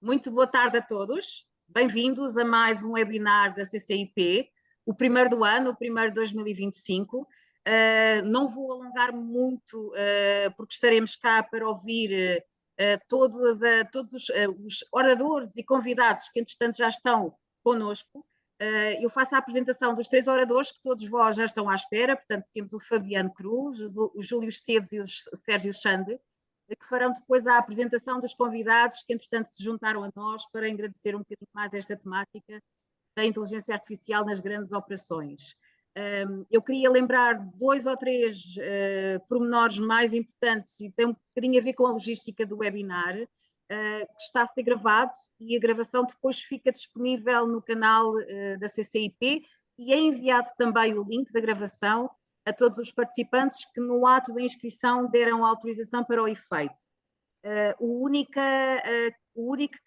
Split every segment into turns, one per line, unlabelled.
Muito boa tarde a todos. Bem-vindos a mais um webinar da CCIP, o primeiro do ano, o primeiro de 2025. Não vou alongar muito, porque estaremos cá para ouvir todos os oradores e convidados que, entretanto, já estão connosco. Eu faço a apresentação dos três oradores que todos vós já estão à espera. Portanto, temos o Fabiano Cruz, o Júlio Esteves e o Sérgio Xande, que farão depois a apresentação dos convidados que, entretanto, se juntaram a nós para agradecer um bocadinho mais esta temática da inteligência artificial nas grandes operações. Eu queria lembrar dois ou três pormenores mais importantes e tem um bocadinho a ver com a logística do webinar, que está a ser gravado e a gravação depois fica disponível no canal da CCIP e é enviado também o link da gravação a todos os participantes que no ato da inscrição deram autorização para o efeito. O único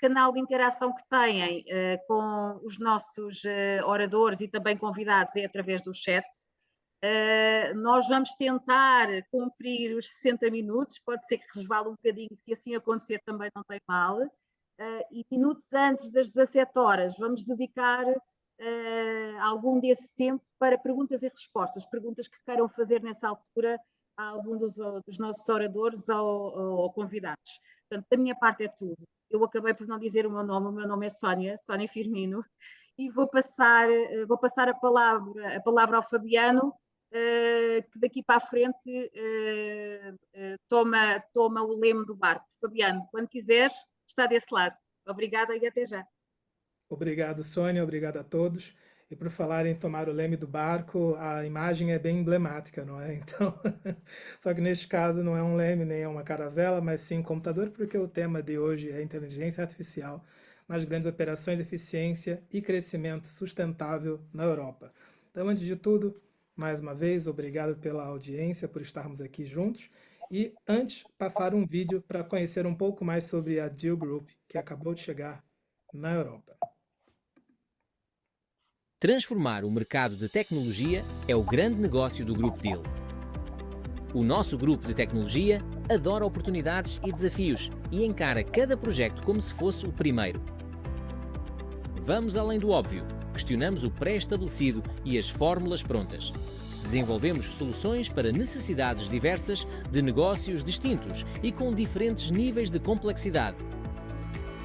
canal de interação que têm com os nossos oradores e também convidados é através do chat. Nós vamos tentar cumprir os 60 minutos, pode ser que resvale um bocadinho, se assim acontecer também não tem mal. E minutos antes das 17 horas vamos dedicar algum desse tempo para perguntas e respostas, perguntas que queiram fazer nessa altura a algum dos nossos oradores ou convidados. Portanto, da minha parte é tudo. Eu acabei por não dizer o meu nome é Sónia Firmino, e vou passar a palavra ao Fabiano, que daqui para a frente toma o leme do barco. Fabiano, quando quiseres, está desse lado. Obrigada e até já.
Obrigado, Sônia, obrigado a todos. E por falar em tomar o leme do barco, a imagem é bem emblemática, não é? Então, só que neste caso não é um leme nem é uma caravela, mas sim um computador, porque o tema de hoje é inteligência artificial nas grandes operações, eficiência e crescimento sustentável na Europa. Então, antes de tudo, mais uma vez, obrigado pela audiência, por estarmos aqui juntos. E antes, passar um vídeo para conhecer um pouco mais sobre a Deel Group, que acabou de chegar na Europa.
Transformar o mercado de tecnologia é o grande negócio do Grupo Deel. O nosso grupo de tecnologia adora oportunidades e desafios e encara cada projeto como se fosse o primeiro. Vamos além do óbvio, questionamos o pré-estabelecido e as fórmulas prontas. Desenvolvemos soluções para necessidades diversas de negócios distintos e com diferentes níveis de complexidade.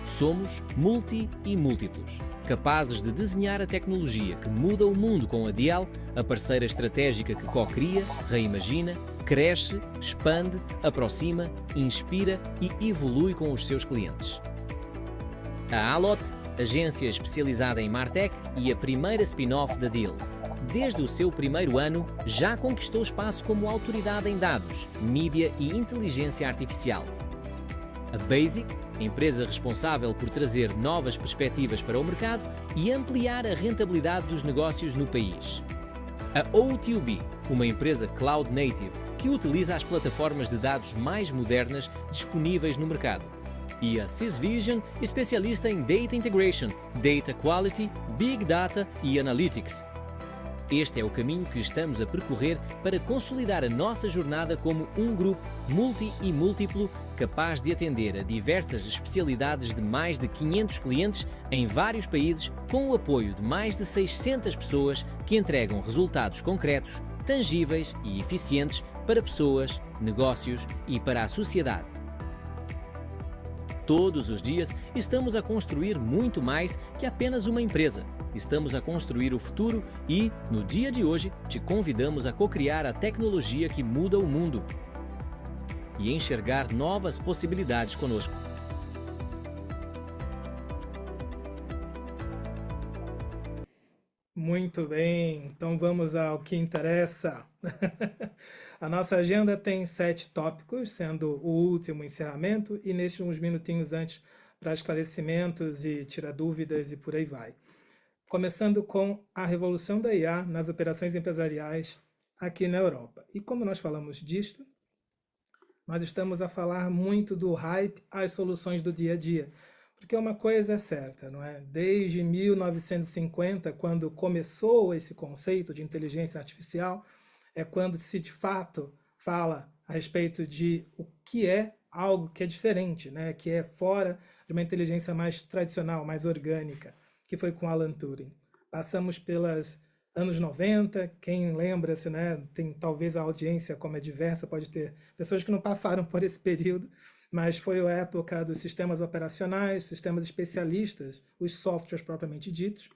Somos multi e múltiplos, capazes de desenhar a tecnologia que muda o mundo com a Deel, a parceira estratégica que co-cria, reimagina, cresce, expande, aproxima, inspira e evolui com os seus clientes. A Alot, agência especializada em Martech e a primeira spin-off da Deel, desde o seu primeiro ano já conquistou espaço como autoridade em dados, mídia e inteligência artificial. A Basic, empresa responsável por trazer novas perspectivas para o mercado e ampliar a rentabilidade dos negócios no país. A O2B, uma empresa cloud native que utiliza as plataformas de dados mais modernas disponíveis no mercado. E a Sysvision, especialista em Data Integration, Data Quality, Big Data e Analytics. Este é o caminho que estamos a percorrer para consolidar a nossa jornada como um grupo multi e múltiplo capaz de atender a diversas especialidades de mais de 500 clientes em vários países com o apoio de mais de 600 pessoas que entregam resultados concretos, tangíveis e eficientes para pessoas, negócios e para a sociedade. Todos os dias estamos a construir muito mais que apenas uma empresa. Estamos a construir o futuro e, no dia de hoje, te convidamos a co-criar a tecnologia que muda o mundo e enxergar novas possibilidades conosco.
Muito bem, então vamos ao que interessa. A nossa agenda tem 7 tópicos, sendo o último encerramento e nestes uns minutinhos antes para esclarecimentos e tirar dúvidas e por aí vai. Começando com a revolução da IA nas operações empresariais aqui na Europa. E como nós falamos disto, nós estamos a falar muito do hype às soluções do dia a dia. Porque uma coisa é certa, não é? Desde 1950, quando começou esse conceito de inteligência artificial, é quando se de fato fala a respeito de o que é algo que é diferente, né? Que é fora de uma inteligência mais tradicional, mais orgânica, que foi com Alan Turing. Passamos pelas anos 90, quem lembra-se, né? Tem talvez a audiência, como é diversa, pode ter pessoas que não passaram por esse período, mas foi a época dos sistemas operacionais, sistemas especialistas, os softwares propriamente ditos.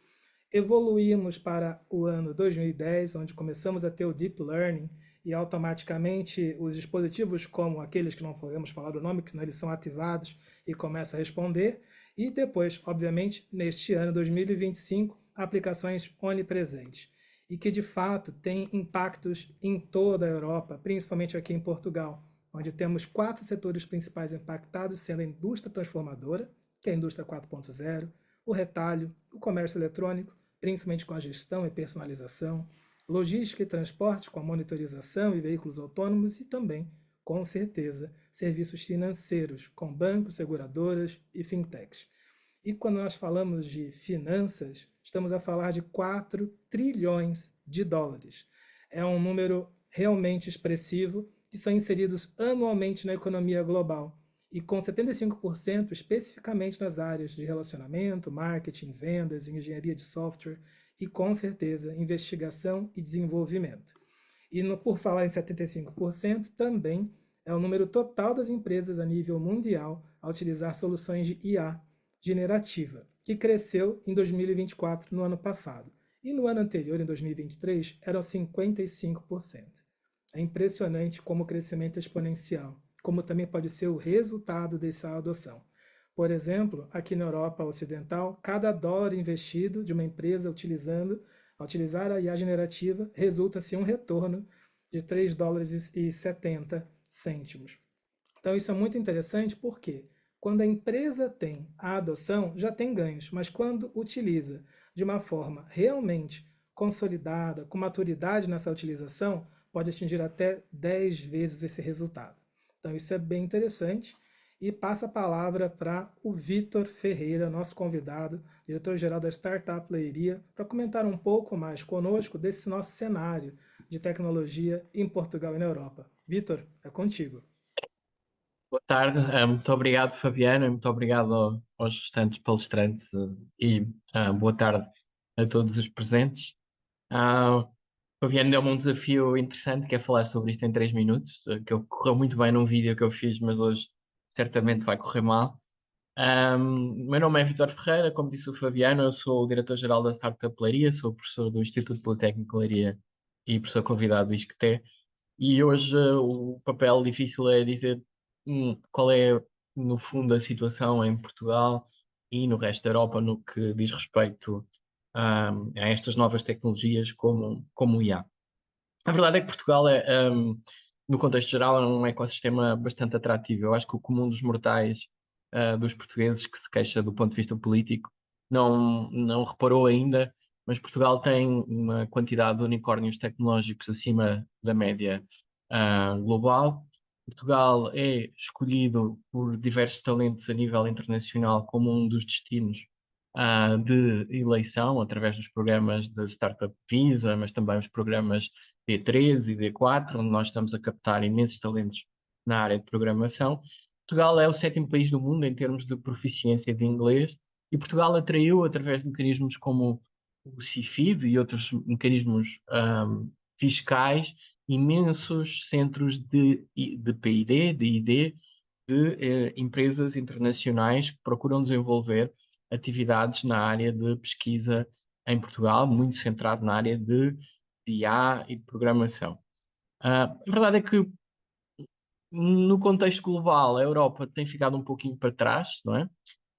Evoluímos para o ano 2010, onde começamos a ter o Deep Learning, e automaticamente os dispositivos, como aqueles que não podemos falar o nome, que senão eles são ativados e começam a responder. E depois, obviamente, neste ano 2025, aplicações onipresentes. E que, de fato, tem impactos em toda a Europa, principalmente aqui em Portugal, onde temos 4 setores principais impactados, sendo a indústria transformadora, que é a indústria 4.0, o retalho, o comércio eletrônico, principalmente com a gestão e personalização, logística e transporte com a monitorização e veículos autônomos e também, com certeza, serviços financeiros com bancos, seguradoras e fintechs. E quando nós falamos de finanças, estamos a falar de 4 trilhões de dólares. É um número realmente expressivo que são inseridos anualmente na economia global e com 75% especificamente nas áreas de relacionamento, marketing, vendas, engenharia de software e, com certeza, investigação e desenvolvimento. E por falar em 75%, também é o número total das empresas a nível mundial a utilizar soluções de IA generativa, que cresceu em 2024, no ano passado. E no ano anterior, em 2023, eram 55%. É impressionante como o crescimento é exponencial, como também pode ser o resultado dessa adoção. Por exemplo, aqui na Europa Ocidental, cada dólar investido de uma empresa utilizar a IA generativa resulta-se um retorno de 3 dólares e 70 cêntimos. Então isso é muito interessante porque quando a empresa tem a adoção, já tem ganhos, mas quando utiliza de uma forma realmente consolidada, com maturidade nessa utilização, pode atingir até 10 vezes esse resultado. Então isso é bem interessante. E passa a palavra para o Vitor Ferreira, nosso convidado, diretor-geral da Startup Leiria, para comentar um pouco mais conosco desse nosso cenário de tecnologia em Portugal e na Europa. Vitor, é contigo.
Boa tarde, muito obrigado, Fabiana, e muito obrigado aos restantes palestrantes e boa tarde a todos os presentes. Fabiana deu-me um desafio interessante, que é falar sobre isto em 3 minutos, que correu muito bem num vídeo que eu fiz, mas hoje certamente vai correr mal. Meu nome é Vitor Ferreira, como disse o Fabiano, eu sou o diretor-geral da Startup Leiria, sou professor do Instituto Politécnico Leiria e professor convidado do ISCTE. E hoje o papel difícil é dizer qual é, no fundo, a situação em Portugal e no resto da Europa no que diz respeito a estas novas tecnologias como o IA. A verdade é que Portugal no contexto geral, é um ecossistema bastante atrativo. Eu acho que o comum dos mortais dos portugueses que se queixa do ponto de vista político não reparou ainda, mas Portugal tem uma quantidade de unicórnios tecnológicos acima da média global. Portugal é escolhido por diversos talentos a nível internacional como um dos destinos de eleição, através dos programas da Startup Visa, mas também os programas D3 e D4, onde nós estamos a captar imensos talentos na área de programação. Portugal é o 7º país do mundo em termos de proficiência de inglês e Portugal atraiu, através de mecanismos como o CIFID e outros mecanismos fiscais, imensos centros de PID, de ID, de empresas internacionais que procuram desenvolver atividades na área de pesquisa em Portugal, muito centrado na área de IA e de programação. A verdade é que no contexto global, a Europa tem ficado um pouquinho para trás, não é?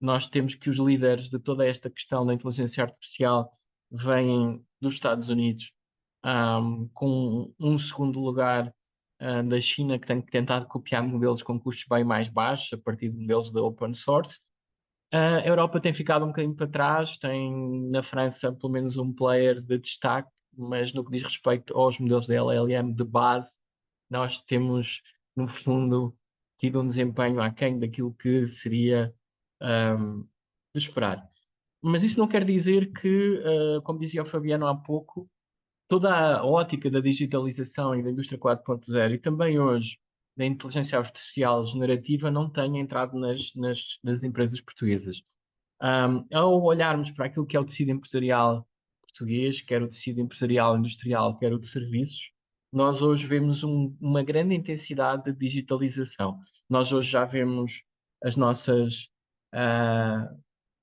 Nós temos que os líderes de toda esta questão da inteligência artificial vêm dos Estados Unidos, com um segundo lugar da China, que tem tentado copiar modelos com custos bem mais baixos, a partir de modelos de open source. A Europa tem ficado um bocadinho para trás, tem na França pelo menos um player de destaque, mas no que diz respeito aos modelos de LLM de base, nós temos, no fundo, tido um desempenho aquém daquilo que seria de esperar. Mas isso não quer dizer que, como dizia o Fabiano há pouco, toda a ótica da digitalização e da indústria 4.0 e também hoje da inteligência artificial generativa não tenha entrado nas empresas portuguesas. Ao olharmos para aquilo que é o tecido empresarial português, quer o tecido empresarial industrial, quer o de serviços, nós hoje vemos uma grande intensidade de digitalização. Nós hoje já vemos as nossas ah,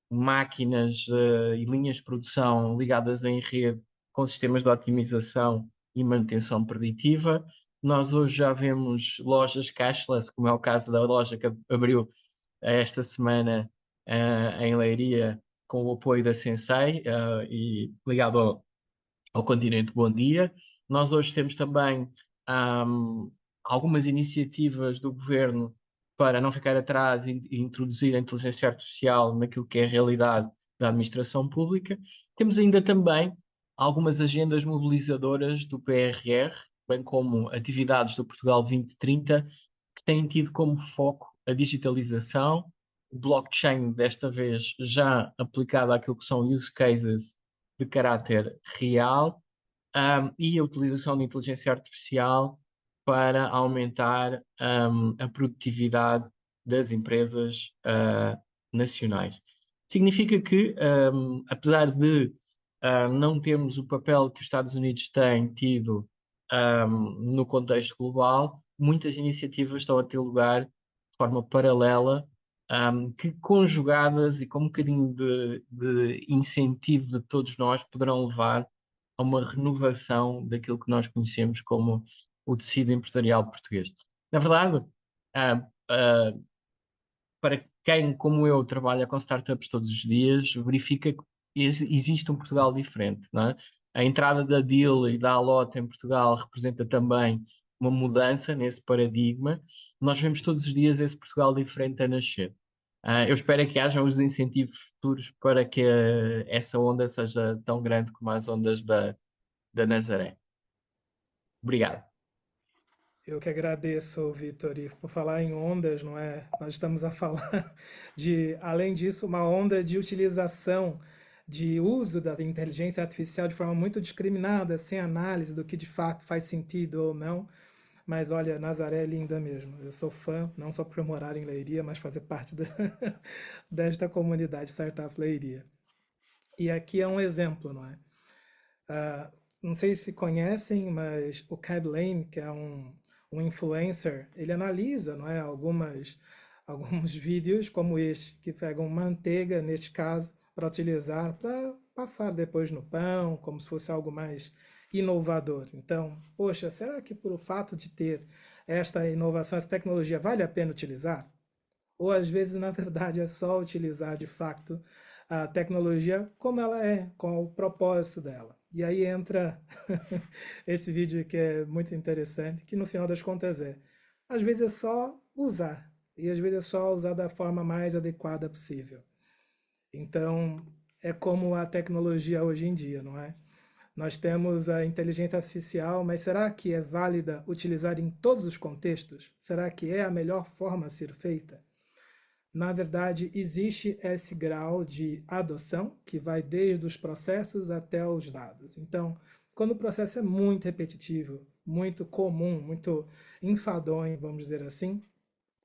máquinas e linhas de produção ligadas em rede com sistemas de otimização e manutenção preditiva. Nós hoje já vemos lojas cashless, como é o caso da loja que abriu esta semana em Leiria, com o apoio da Sensei e ligado ao Continente Bom Dia. Nós hoje temos também algumas iniciativas do governo para não ficar atrás e introduzir a inteligência artificial naquilo que é a realidade da administração pública. Temos ainda também algumas agendas mobilizadoras do PRR, bem como atividades do Portugal 2030, que têm tido como foco a digitalização, o blockchain, desta vez já aplicado àquilo que são use cases de caráter real, e a utilização de inteligência artificial para aumentar a produtividade das empresas nacionais. Significa que, apesar de não termos o papel que os Estados Unidos têm tido no contexto global, muitas iniciativas estão a ter lugar de forma paralela, que conjugadas e com um bocadinho de incentivo de todos nós poderão levar a uma renovação daquilo que nós conhecemos como o tecido empresarial português. Na verdade, ah, ah, para quem, como eu, trabalha com startups todos os dias, verifica que existe um Portugal diferente, não é? A entrada da Deal e da Alot em Portugal representa também uma mudança nesse paradigma. Nós vemos todos os dias esse Portugal diferente a nascer. Eu espero que hajam os incentivos futuros para que essa onda seja tão grande como as ondas da Nazaré. Obrigado.
Eu que agradeço, Vitor, e por falar em ondas, não é? Nós estamos a falar de, além disso, uma onda de utilização, de uso da inteligência artificial de forma muito discriminada, sem análise do que de fato faz sentido ou não. Mas olha, Nazaré é linda mesmo. Eu sou fã, não só por morar em Leiria, mas fazer parte desta comunidade Startup Leiria. E aqui é um exemplo, não é? Não sei se conhecem, mas o Cab Lane, que é um influencer, ele analisa, não é, alguns vídeos como este, que pegam manteiga, neste caso, para utilizar, para passar depois no pão, como se fosse algo mais inovador. Então, poxa, será que por o fato de ter esta inovação, essa tecnologia, vale a pena utilizar? Ou às vezes, na verdade, é só utilizar de fato a tecnologia como ela é, com o propósito dela. E aí entra esse vídeo que é muito interessante, que no final das contas às vezes é só usar, e às vezes é só usar da forma mais adequada possível. Então, é como a tecnologia hoje em dia, não é? Nós temos a inteligência artificial, mas será que é válida utilizar em todos os contextos? Será que é a melhor forma a ser feita? Na verdade, existe esse grau de adoção que vai desde os processos até os dados. Então, quando o processo é muito repetitivo, muito comum, muito enfadonho, vamos dizer assim,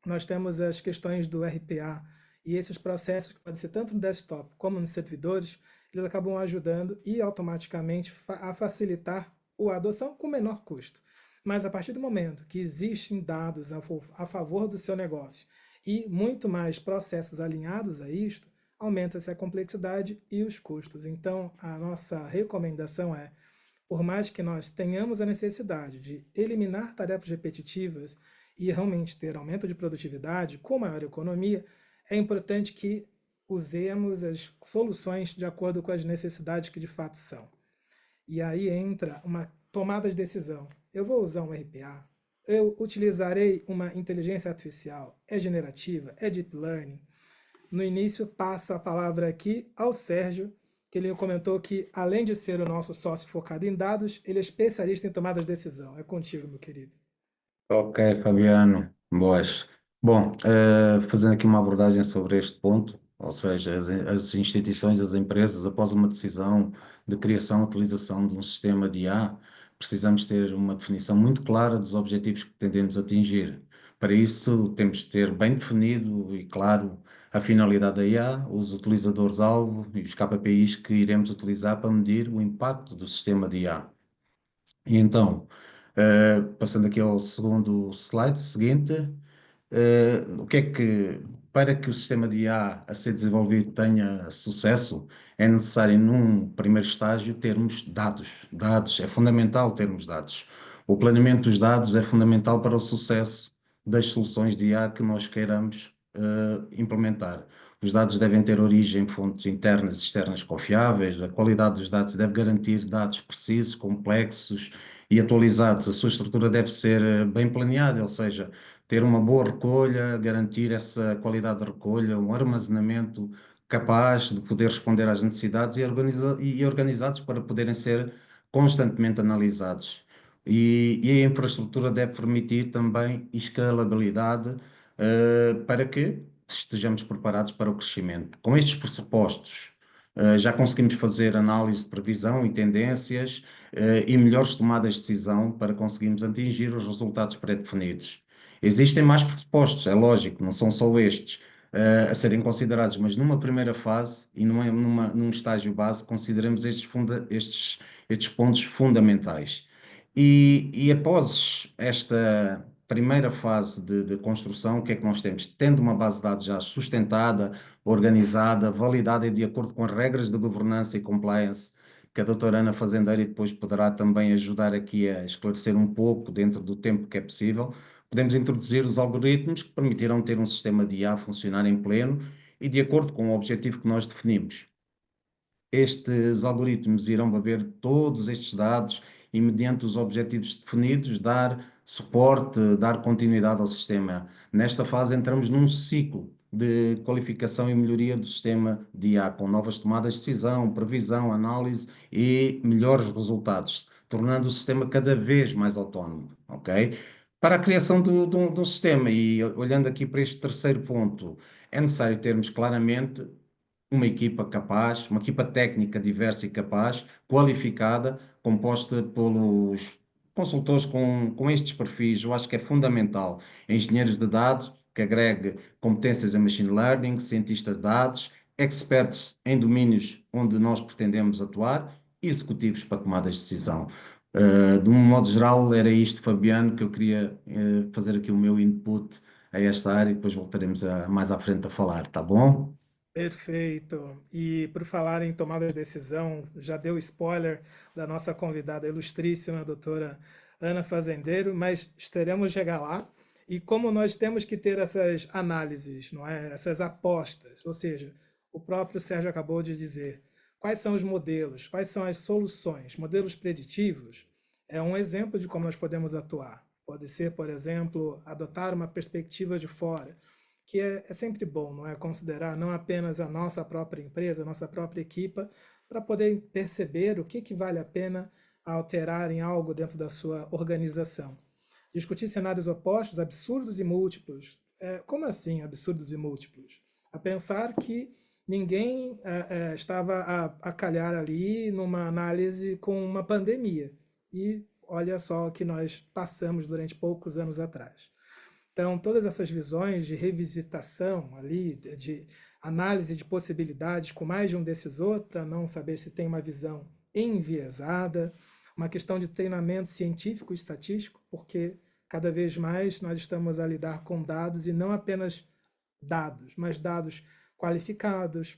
nós temos as questões do RPA e esses processos, que podem ser tanto no desktop como nos servidores, eles acabam ajudando e automaticamente a facilitar a adoção com menor custo. Mas a partir do momento que existem dados a favor do seu negócio e muito mais processos alinhados a isto, aumenta-se a complexidade e os custos. Então, a nossa recomendação é, por mais que nós tenhamos a necessidade de eliminar tarefas repetitivas e realmente ter aumento de produtividade com maior economia, é importante que usemos as soluções de acordo com as necessidades que de fato são. E aí entra uma tomada de decisão. Eu vou usar um RPA? Eu utilizarei uma inteligência artificial? É generativa? É deep learning? No início, passo a palavra aqui ao Sérgio, que ele comentou que, além de ser o nosso sócio focado em dados, ele é especialista em tomada de decisão. É contigo, meu querido.
Ok, Fabiano, boas. Bom, fazendo aqui uma abordagem sobre este ponto, ou seja, as instituições, as empresas, após uma decisão de criação e utilização de um sistema de IA, precisamos ter uma definição muito clara dos objetivos que pretendemos atingir. Para isso, temos de ter bem definido e claro a finalidade da IA, os utilizadores-alvo e os KPIs que iremos utilizar para medir o impacto do sistema de IA. E então, passando aqui ao segundo slide seguinte, o que é que, para que o sistema de IA a ser desenvolvido tenha sucesso, é necessário, num primeiro estágio, termos dados. Dados, é fundamental termos dados. O planeamento dos dados é fundamental para o sucesso das soluções de IA que nós queiramos implementar. Os dados devem ter origem em fontes internas e externas confiáveis, a qualidade dos dados deve garantir dados precisos, complexos e atualizados. A sua estrutura deve ser bem planeada, ou seja, ter uma boa recolha, garantir essa qualidade de recolha, um armazenamento capaz de poder responder às necessidades e organizados para poderem ser constantemente analisados. E a infraestrutura deve permitir também escalabilidade, para que estejamos preparados para o crescimento. Com estes pressupostos, já conseguimos fazer análise de previsão e tendências, e melhores tomadas de decisão para conseguirmos atingir os resultados pré-definidos. Existem mais pressupostos, é lógico, não são só estes, a serem considerados, mas numa primeira fase e num estágio base, consideremos estes pontos fundamentais. E após esta primeira fase de construção, o que é que nós temos? Tendo uma base de dados já sustentada, organizada, validada e de acordo com as regras de governança e compliance, que a doutora Ana Fazendeira depois poderá também ajudar aqui a esclarecer um pouco dentro do tempo que é possível, podemos introduzir os algoritmos que permitirão ter um sistema de IA a funcionar em pleno e de acordo com o objetivo que nós definimos. Estes algoritmos irão beber todos estes dados e, mediante os objetivos definidos, dar suporte, dar continuidade ao sistema. Nesta fase, entramos num ciclo de qualificação e melhoria do sistema de IA, com novas tomadas de decisão, previsão, análise e melhores resultados, tornando o sistema cada vez mais autónomo, ok? Para a criação de um sistema, e olhando aqui para este terceiro ponto, é necessário termos claramente uma equipa capaz, uma equipa técnica diversa e capaz, qualificada, composta pelos consultores com estes perfis. Eu acho que é fundamental. Engenheiros de dados, que agregue competências em machine learning, cientistas de dados, experts em domínios onde nós pretendemos atuar e executivos para tomadas de decisão. De um modo geral, era isto, Fabiano, que eu queria fazer aqui o meu input a esta área e depois voltaremos mais à frente a falar, tá bom?
Perfeito. E por falar em tomada de decisão, já deu spoiler da nossa convidada ilustríssima, a doutora Ana Fazendeiro, mas estaremos chegar lá. E como nós temos que ter essas análises, não é? Essas apostas, ou seja, o próprio Sérgio acabou de dizer, quais são os modelos, quais são as soluções, modelos preditivos, é um exemplo de como nós podemos atuar. Pode ser, por exemplo, adotar uma perspectiva de fora, que é sempre bom, não é? Considerar não apenas a nossa própria empresa, a nossa própria equipa, para poder perceber o que vale a pena alterar em algo dentro da sua organização. Discutir cenários opostos, absurdos e múltiplos. Como assim absurdos e múltiplos? A pensar que ninguém estava a calhar ali numa análise com uma pandemia. E olha só o que nós passamos durante poucos anos atrás. Então, todas essas visões de revisitação ali, de análise de possibilidades com mais de um decisor, para não saber se tem uma visão enviesada, uma questão de treinamento científico e estatístico, porque cada vez mais nós estamos a lidar com dados e não apenas dados, mas dados qualificados,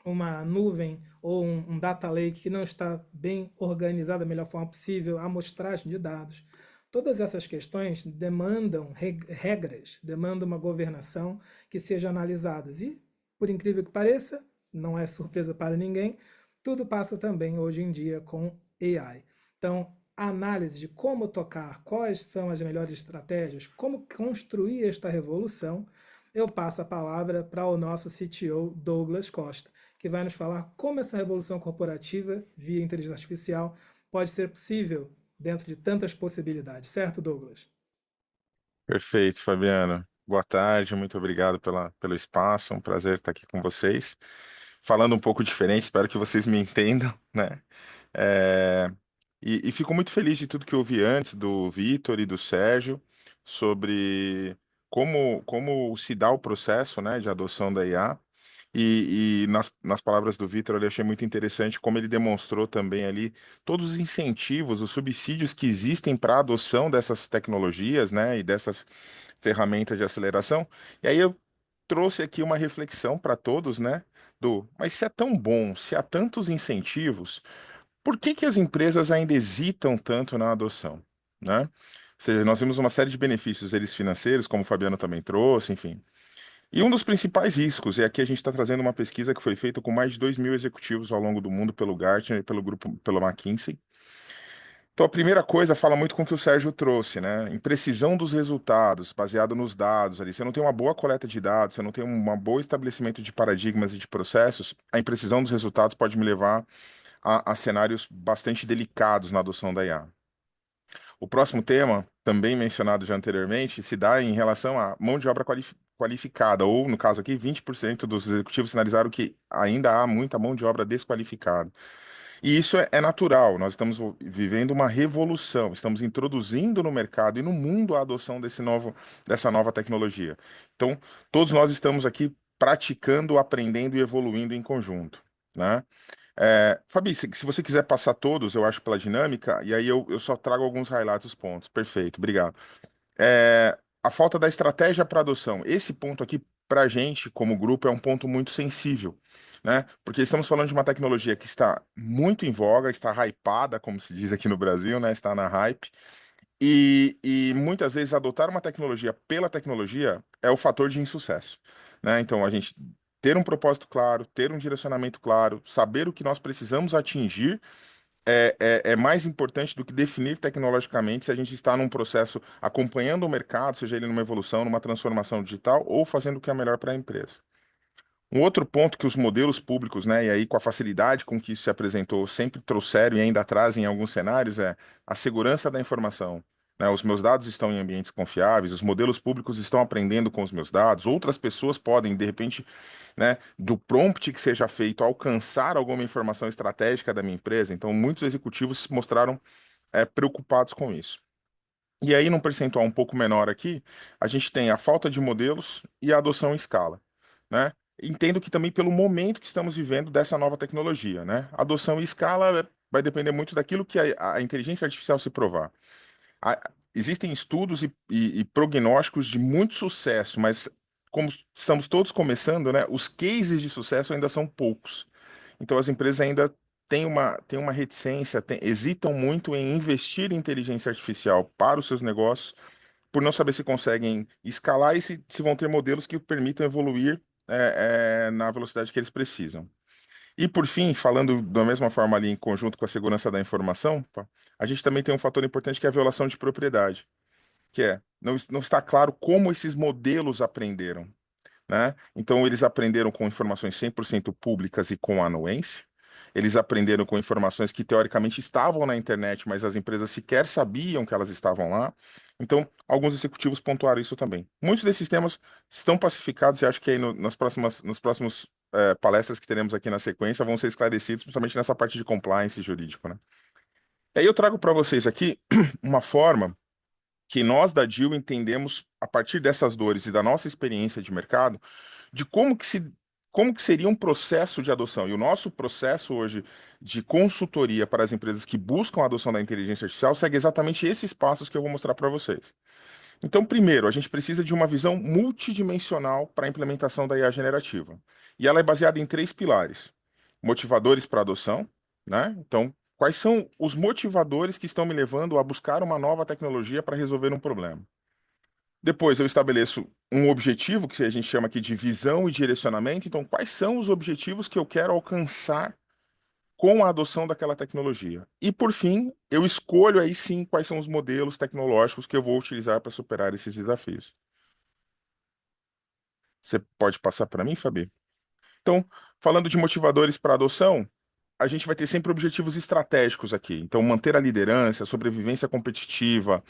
uma nuvem ou um data lake que não está bem organizada da melhor forma possível, a amostragem de dados. Todas essas questões demandam regras, demandam uma governação que seja analisada. E, por incrível que pareça, não é surpresa para ninguém, tudo passa também hoje em dia com AI. Então, a análise de como tocar, quais são as melhores estratégias, como construir esta revolução, eu passo a palavra para o nosso CTO, Douglas Costa, que vai nos falar como essa revolução corporativa via inteligência artificial pode ser possível dentro de tantas possibilidades, certo, Douglas?
Perfeito, Fabiano. Boa tarde, muito obrigado pelo espaço, é um prazer estar aqui com vocês. Falando um pouco diferente, espero que vocês me entendam, né? É, e fico muito feliz de tudo que eu ouvi antes do Vitor e do Sérgio sobre como se dá o processo, né, de adoção da IA. E nas palavras do Vitor, eu achei muito interessante como ele demonstrou também ali todos os incentivos, os subsídios que existem para a adoção dessas tecnologias, né, e dessas ferramentas de aceleração. E aí eu trouxe aqui uma reflexão para todos, né, mas se é tão bom, se há tantos incentivos, por que que as empresas ainda hesitam tanto na adoção, né? Ou seja, nós temos uma série de benefícios, eles financeiros, como o Fabiano também trouxe, enfim. E um dos principais riscos, e aqui a gente está trazendo uma pesquisa que foi feita com mais de 2.000 executivos ao longo do mundo pelo Gartner e pelo McKinsey. Então, a primeira coisa fala muito com o que o Sérgio trouxe, né? Imprecisão dos resultados, baseado nos dados ali. Você não tem uma boa coleta de dados, você não tem um bom estabelecimento de paradigmas e de processos, a imprecisão dos resultados pode me levar a cenários bastante delicados na adoção da IA. O próximo tema, também mencionado já anteriormente, se dá em relação à mão de obra qualificada, ou, no caso aqui, 20% dos executivos sinalizaram que ainda há muita mão de obra desqualificada. E isso é natural, nós estamos vivendo uma revolução, estamos introduzindo no mercado e no mundo a adoção dessa nova tecnologia. Então, todos nós estamos aqui praticando, aprendendo e evoluindo em conjunto, né? Fabi, se você quiser passar todos, eu acho, pela dinâmica, e aí eu só trago alguns highlights dos pontos. Perfeito, obrigado. A falta da estratégia para adoção. Esse ponto aqui, para a gente, como grupo, é um ponto muito sensível, né? Porque estamos falando de uma tecnologia que está muito em voga, está hypada, como se diz aqui no Brasil, né? Está na hype. E muitas vezes adotar uma tecnologia pela tecnologia é o fator de insucesso, né? Então, a gente ter um propósito claro, ter um direcionamento claro, saber o que nós precisamos atingir é mais importante do que definir tecnologicamente se a gente está num processo acompanhando o mercado, seja ele numa evolução, numa transformação digital, ou fazendo o que é melhor para a empresa. Um outro ponto que os modelos públicos, né, e aí com a facilidade com que isso se apresentou, sempre trouxeram e ainda trazem em alguns cenários, é a segurança da informação. Né? Os meus dados estão em ambientes confiáveis, os modelos públicos estão aprendendo com os meus dados, outras pessoas podem, de repente, né, do prompt que seja feito, alcançar alguma informação estratégica da minha empresa. Então, muitos executivos se mostraram preocupados com isso. E aí, num percentual um pouco menor aqui, a gente tem a falta de modelos e a adoção em escala, né? Entendo que também pelo momento que estamos vivendo dessa nova tecnologia, né? A adoção em escala vai depender muito daquilo que a inteligência artificial se provar. Existem estudos e prognósticos de muito sucesso, mas como estamos todos começando, né? Os cases de sucesso ainda são poucos. Então, as empresas ainda têm uma reticência, hesitam muito em investir em inteligência artificial para os seus negócios, por não saber se conseguem escalar e se vão ter modelos que permitam evoluir na velocidade que eles precisam. E, por fim, falando da mesma forma ali em conjunto com a segurança da informação, a gente também tem um fator importante que é a violação de propriedade, que não está claro como esses modelos aprenderam, né? Então, eles aprenderam com informações 100% públicas e com anuência. Eles aprenderam com informações que, teoricamente, estavam na internet, mas as empresas sequer sabiam que elas estavam lá. Então, alguns executivos pontuaram isso também. Muitos desses temas estão pacificados e acho que aí nos próximos palestras que teremos aqui na sequência vão ser esclarecidos, principalmente nessa parte de compliance jurídico, né? E aí eu trago para vocês aqui uma forma que nós da DIL entendemos, a partir dessas dores e da nossa experiência de mercado, de como que seria um processo de adoção. E o nosso processo hoje de consultoria para as empresas que buscam a adoção da inteligência artificial segue exatamente esses passos que eu vou mostrar para vocês. Então, primeiro, a gente precisa de uma visão multidimensional para a implementação da IA generativa. E ela é baseada em 3 pilares: motivadores para adoção, né? Então, quais são os motivadores que estão me levando a buscar uma nova tecnologia para resolver um problema? Depois eu estabeleço um objetivo, que a gente chama aqui de visão e direcionamento. Então, quais são os objetivos que eu quero alcançar com a adoção daquela tecnologia? E, por fim, eu escolho aí sim quais são os modelos tecnológicos que eu vou utilizar para superar esses desafios. Você pode passar para mim, Fabi? Então, falando de motivadores para adoção, a gente vai ter sempre objetivos estratégicos aqui. Então, manter a liderança, sobrevivência competitiva,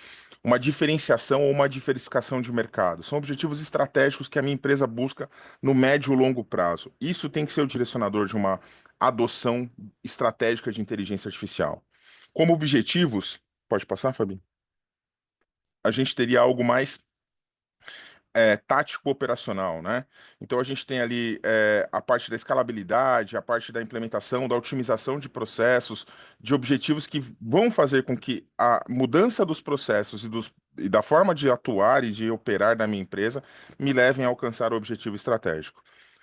uma diferenciação ou uma diversificação de mercado. São objetivos estratégicos que a minha empresa busca no médio e longo prazo. Isso tem que ser o direcionador de uma adoção estratégica de inteligência artificial. Como objetivos, pode passar, Fabi? a gente teria algo mais tático operacional, né? Então a gente tem ali a parte da escalabilidade, a parte da implementação, da otimização de processos, de objetivos que vão fazer com que a mudança dos processos e da forma de atuar e de operar da minha empresa me levem a alcançar o objetivo estratégico.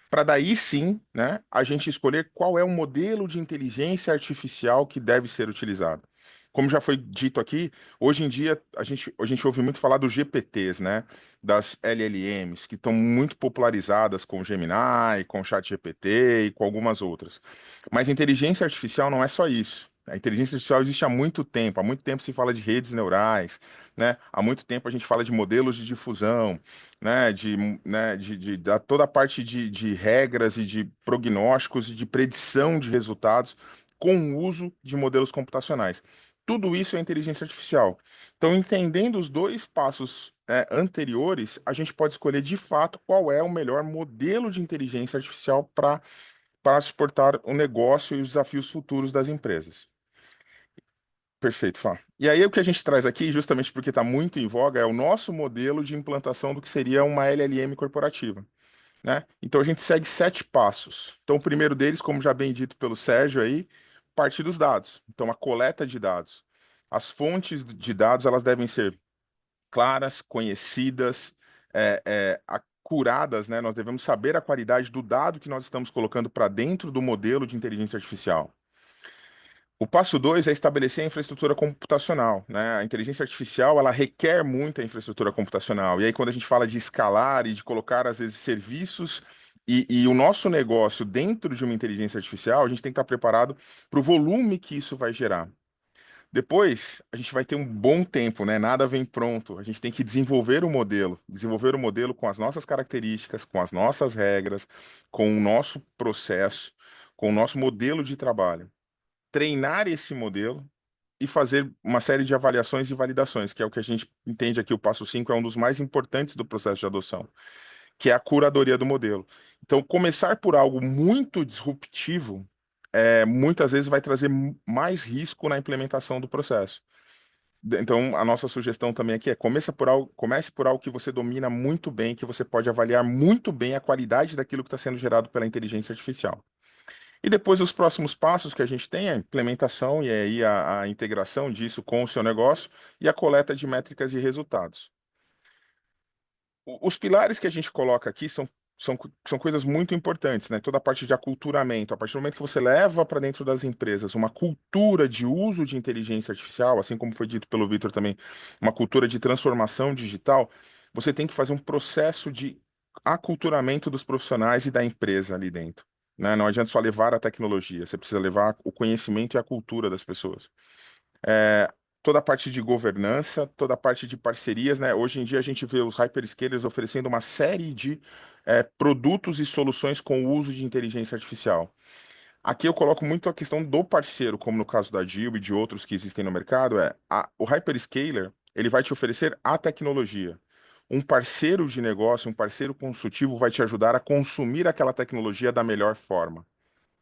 Para daí sim, né, a gente escolher qual é o modelo de inteligência artificial que deve ser utilizado. Como já foi dito aqui, hoje em dia a gente ouve muito falar dos GPTs, né? Das LLMs, que estão muito popularizadas com o Gemini, com o ChatGPT e com algumas outras. Mas inteligência artificial não é só isso. A inteligência artificial existe há muito tempo se fala de redes neurais, né? Há muito tempo a gente fala de modelos de difusão, da toda a parte de regras e de prognósticos e de predição de resultados com o uso de modelos computacionais. Tudo isso é inteligência artificial. Então, entendendo os dois passos anteriores, a gente pode escolher de fato qual é o melhor modelo de inteligência artificial para suportar o negócio e os desafios futuros das empresas. Perfeito, Fá. E aí o que a gente traz aqui, justamente porque está muito em voga, é o nosso modelo de implantação do que seria uma LLM corporativa, né? Então a gente segue 7 passos. Então o primeiro deles, como já bem dito pelo Sérgio aí, parte dos dados. Então a coleta de dados. As fontes de dados, elas devem ser claras, conhecidas, curadas, né? Nós devemos saber a qualidade do dado que nós estamos colocando para dentro do modelo de inteligência artificial. O passo 2 é estabelecer a infraestrutura computacional, né? A inteligência artificial, ela requer muita infraestrutura computacional. E aí, quando a gente fala de escalar e de colocar, às vezes, serviços e o nosso negócio dentro de uma inteligência artificial, a gente tem que estar preparado para o volume que isso vai gerar. Depois, a gente vai ter um bom tempo, né? Nada vem pronto. A gente tem que desenvolver o modelo com as nossas características, com as nossas regras, com o nosso processo, com o nosso modelo de trabalho. Treinar esse modelo e fazer uma série de avaliações e validações, que é o que a gente entende aqui, o passo 5 é um dos mais importantes do processo de adoção, que é a curadoria do modelo. Então, começar por algo muito disruptivo, muitas vezes vai trazer mais risco na implementação do processo. Então, a nossa sugestão também aqui é comece por algo que você domina muito bem, que você pode avaliar muito bem a qualidade daquilo que está sendo gerado pela inteligência artificial. E depois os próximos passos que a gente tem é a implementação e aí a integração disso com o seu negócio e a coleta de métricas e resultados. Os pilares que a gente coloca aqui são coisas muito importantes, né? Toda a parte de aculturamento, a partir do momento que você leva para dentro das empresas uma cultura de uso de inteligência artificial, assim como foi dito pelo Vitor também, uma cultura de transformação digital, você tem que fazer um processo de aculturamento dos profissionais e da empresa ali dentro, né? Não adianta só levar a tecnologia, você precisa levar o conhecimento e a cultura das pessoas. É, toda a parte de governança, toda a parte de parcerias, né? Hoje em dia a gente vê os hyperscalers oferecendo uma série de produtos e soluções com o uso de inteligência artificial. Aqui eu coloco muito a questão do parceiro, como no caso da Deal e de outros que existem no mercado, o hyperscaler, ele vai te oferecer a tecnologia. Um parceiro de negócio, um parceiro consultivo vai te ajudar a consumir aquela tecnologia da melhor forma,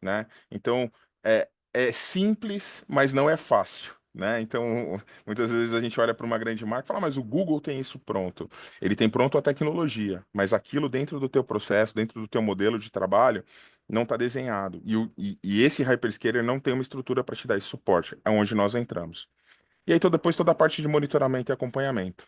né? Então, é simples, mas não é fácil, né? Então, muitas vezes a gente olha para uma grande marca e fala, mas o Google tem isso pronto. Ele tem pronto a tecnologia, mas aquilo dentro do teu processo, dentro do teu modelo de trabalho, não está desenhado. E esse hyperscaler não tem uma estrutura para te dar esse suporte. É onde nós entramos. E aí, depois, toda a parte de monitoramento e acompanhamento.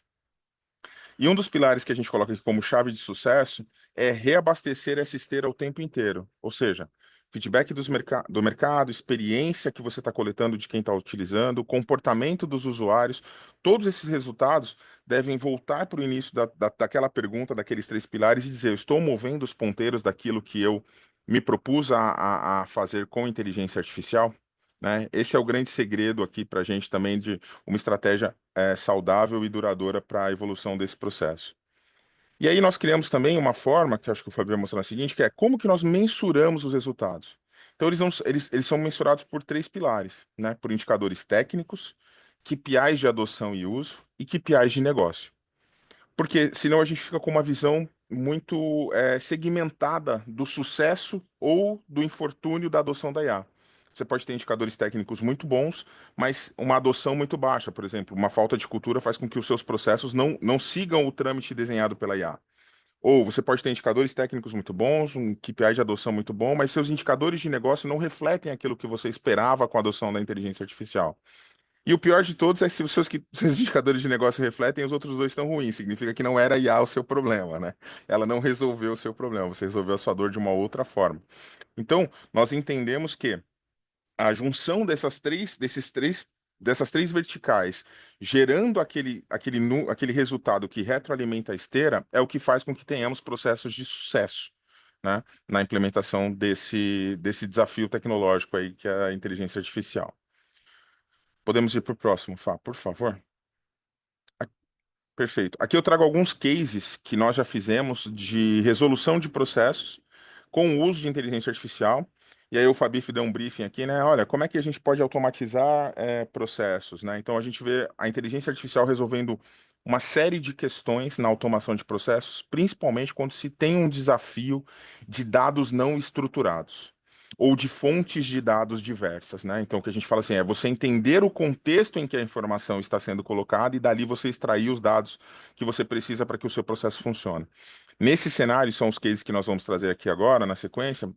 E um dos pilares que a gente coloca aqui como chave de sucesso é reabastecer essa esteira o tempo inteiro. Ou seja, feedback do mercado, experiência que você está coletando de quem está utilizando, comportamento dos usuários, todos esses resultados devem voltar para o início daquela pergunta, daqueles 3 pilares e dizer, eu estou movendo os ponteiros daquilo que eu me propus a fazer com inteligência artificial, né? Esse é o grande segredo aqui para a gente também de uma estratégia saudável e duradoura para a evolução desse processo. E aí nós criamos também uma forma, que acho que o Fabio vai mostrar na seguinte, que é como que nós mensuramos os resultados. Então eles são mensurados por 3 pilares, né? Por indicadores técnicos, KPIs de adoção e uso e KPIs de negócio. Porque senão a gente fica com uma visão muito segmentada do sucesso ou do infortúnio da adoção da IA. você pode ter indicadores técnicos muito bons, mas uma adoção muito baixa. Por exemplo, uma falta de cultura faz com que os seus processos não sigam o trâmite desenhado pela IA. Ou você pode ter indicadores técnicos muito bons, um KPI de adoção muito bom, mas seus indicadores de negócio não refletem aquilo que você esperava com a adoção da inteligência artificial. E o pior de todos é se os seus indicadores de negócio refletem, os outros dois estão ruins. Significa que não era a IA o seu problema, né? Ela não resolveu o seu problema, você resolveu a sua dor de uma outra forma. Então, nós entendemos que a junção dessas três verticais, gerando aquele resultado que retroalimenta a esteira, é o que faz com que tenhamos processos de sucesso, né, na implementação desse desafio tecnológico aí, que é a inteligência artificial. Podemos ir para o próximo, Fá, por favor? Perfeito. Aqui eu trago alguns cases que nós já fizemos de resolução de processos com o uso de inteligência artificial. E aí o Fabif deu um briefing aqui, né? Olha, como é que a gente pode automatizar processos, né? Então a gente vê a inteligência artificial resolvendo uma série de questões na automação de processos, principalmente quando se tem um desafio de dados não estruturados ou de fontes de dados diversas, né? Então, o que a gente fala assim é você entender o contexto em que a informação está sendo colocada e dali você extrair os dados que você precisa para que o seu processo funcione. Nesse cenário, são os cases que nós vamos trazer aqui agora, na sequência,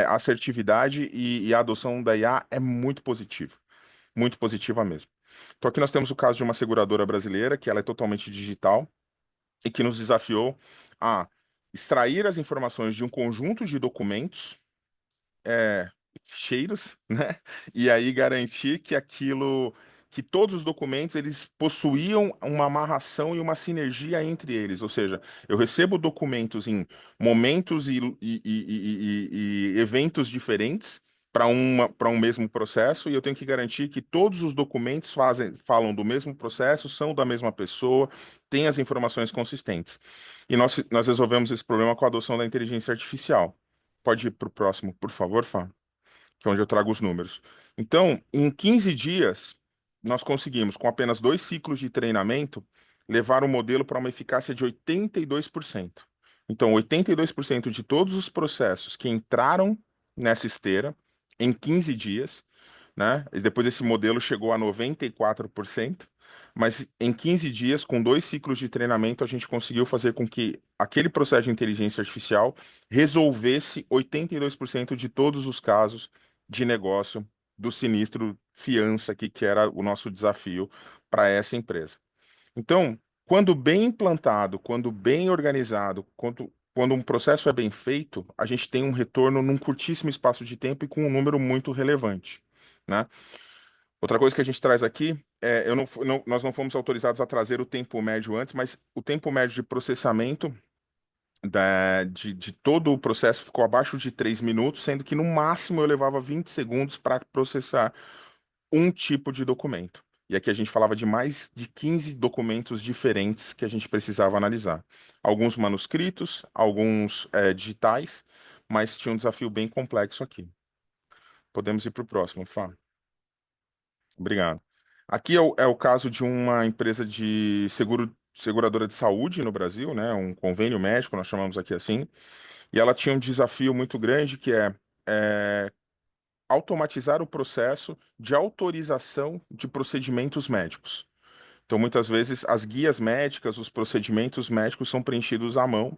a assertividade e a adoção da IA é muito positiva mesmo. Então, aqui nós temos o caso de uma seguradora brasileira, que ela é totalmente digital e que nos desafiou a extrair as informações de um conjunto de documentos ficheiros, né? E aí garantir que todos os documentos eles possuíam uma amarração e uma sinergia entre eles. Ou seja, eu recebo documentos em momentos e eventos diferentes para um mesmo processo, e eu tenho que garantir que todos os documentos falam do mesmo processo, são da mesma pessoa, têm as informações consistentes. E nós resolvemos esse problema com a adoção da inteligência artificial. Pode ir para o próximo, por favor, Fá, que é onde eu trago os números. Então, em 15 dias, nós conseguimos, com apenas 2 ciclos de treinamento, levar o modelo para uma eficácia de 82%. Então, 82% de todos os processos que entraram nessa esteira em 15 dias, né? E depois esse modelo chegou a 94%, mas em 15 dias, com 2 ciclos de treinamento, a gente conseguiu fazer com que aquele processo de inteligência artificial resolvesse 82% de todos os casos de negócio do sinistro fiança, que era o nosso desafio para essa empresa. Então, quando bem implantado, quando bem organizado, quando um processo é bem feito, a gente tem um retorno num curtíssimo espaço de tempo e com um número muito relevante, né? Outra coisa que a gente traz aqui nós não fomos autorizados a trazer o tempo médio antes, mas o tempo médio de processamento de todo o processo ficou abaixo de 3 minutos, sendo que no máximo eu levava 20 segundos para processar um tipo de documento. E aqui a gente falava de mais de 15 documentos diferentes que a gente precisava analisar. Alguns manuscritos, alguns digitais, mas tinha um desafio bem complexo aqui. Podemos ir para o próximo, Fá. Obrigado. Aqui é o caso de uma empresa de seguradora de saúde no Brasil, né? Um convênio médico, nós chamamos aqui assim. E ela tinha um desafio muito grande que é automatizar o processo de autorização de procedimentos médicos. Então, muitas vezes, as guias médicas, os procedimentos médicos são preenchidos à mão.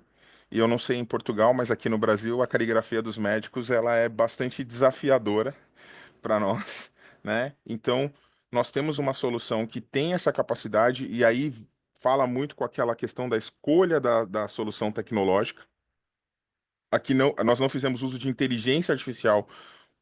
E eu não sei em Portugal, mas aqui no Brasil, a caligrafia dos médicos ela é bastante desafiadora para nós, né? Então, nós temos uma solução que tem essa capacidade, e aí fala muito com aquela questão da escolha da solução tecnológica. Aqui nós não fizemos uso de inteligência artificial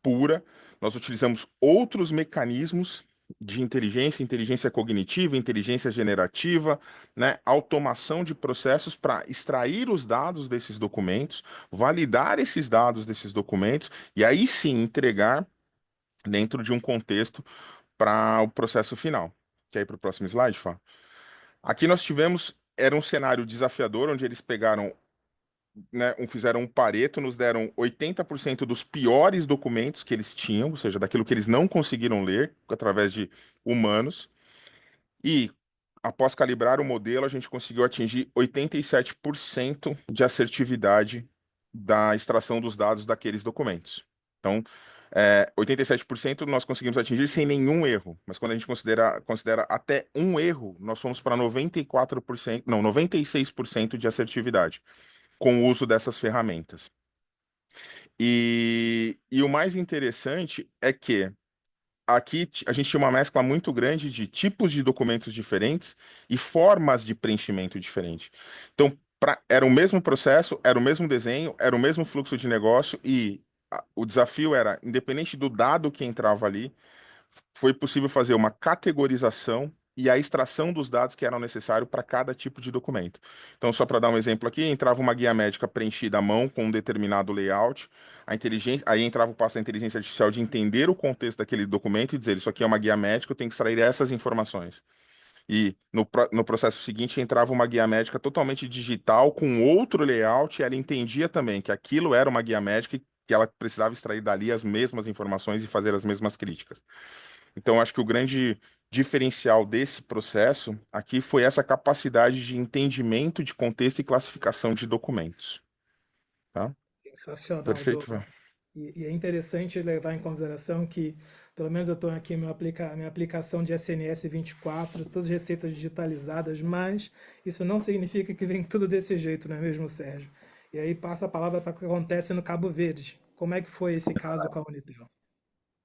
pura, nós utilizamos outros mecanismos de inteligência cognitiva, inteligência generativa, né, automação de processos para extrair os dados desses documentos, validar esses dados desses documentos e aí sim entregar dentro de um contexto para o processo final. Quer ir para o próximo slide, Fá? Aqui nós tivemos, era um cenário desafiador, onde eles pegaram, né, fizeram um Pareto, nos deram 80% dos piores documentos que eles tinham, ou seja, daquilo que eles não conseguiram ler através de humanos, e após calibrar o modelo, a gente conseguiu atingir 87% de assertividade da extração dos dados daqueles documentos. Então, 87% nós conseguimos atingir sem nenhum erro, mas quando a gente considera até um erro, nós fomos para 94%, não, 96% de assertividade com o uso dessas ferramentas. E o mais interessante é que aqui a gente tinha uma mescla muito grande de tipos de documentos diferentes e formas de preenchimento diferentes. Então, era o mesmo processo, era o mesmo desenho, era o mesmo fluxo de negócio e o desafio era, independente do dado que entrava ali, foi possível fazer uma categorização e a extração dos dados que eram necessários para cada tipo de documento. Então, só para dar um exemplo aqui, entrava uma guia médica preenchida à mão com um determinado layout, aí entrava o passo da inteligência artificial de entender o contexto daquele documento e dizer, isso aqui é uma guia médica, eu tenho que extrair essas informações. E no processo seguinte entrava uma guia médica totalmente digital com outro layout e ela entendia também que aquilo era uma guia médica e que ela precisava extrair dali as mesmas informações e fazer as mesmas críticas. Então, acho que o grande diferencial desse processo aqui foi essa capacidade de entendimento de contexto e classificação de documentos. Tá?
Sensacional,
Perfeito,
Douglas. E é interessante levar em consideração que, pelo menos eu estou aqui minha aplicação de SNS 24, todas as receitas digitalizadas, mas isso não significa que vem tudo desse jeito, não é mesmo, Sérgio? E aí passa a palavra para o que acontece no Cabo Verde. Como é que foi esse caso com a Unitel?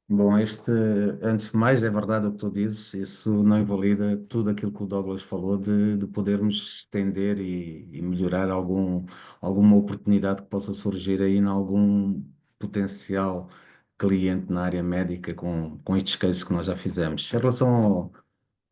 Bom, antes de mais, é verdade o que tu dizes, isso não invalida tudo aquilo que o Douglas falou de podermos estender e melhorar alguma oportunidade que possa surgir aí em algum potencial cliente na área médica com estes cases que nós já fizemos. Em relação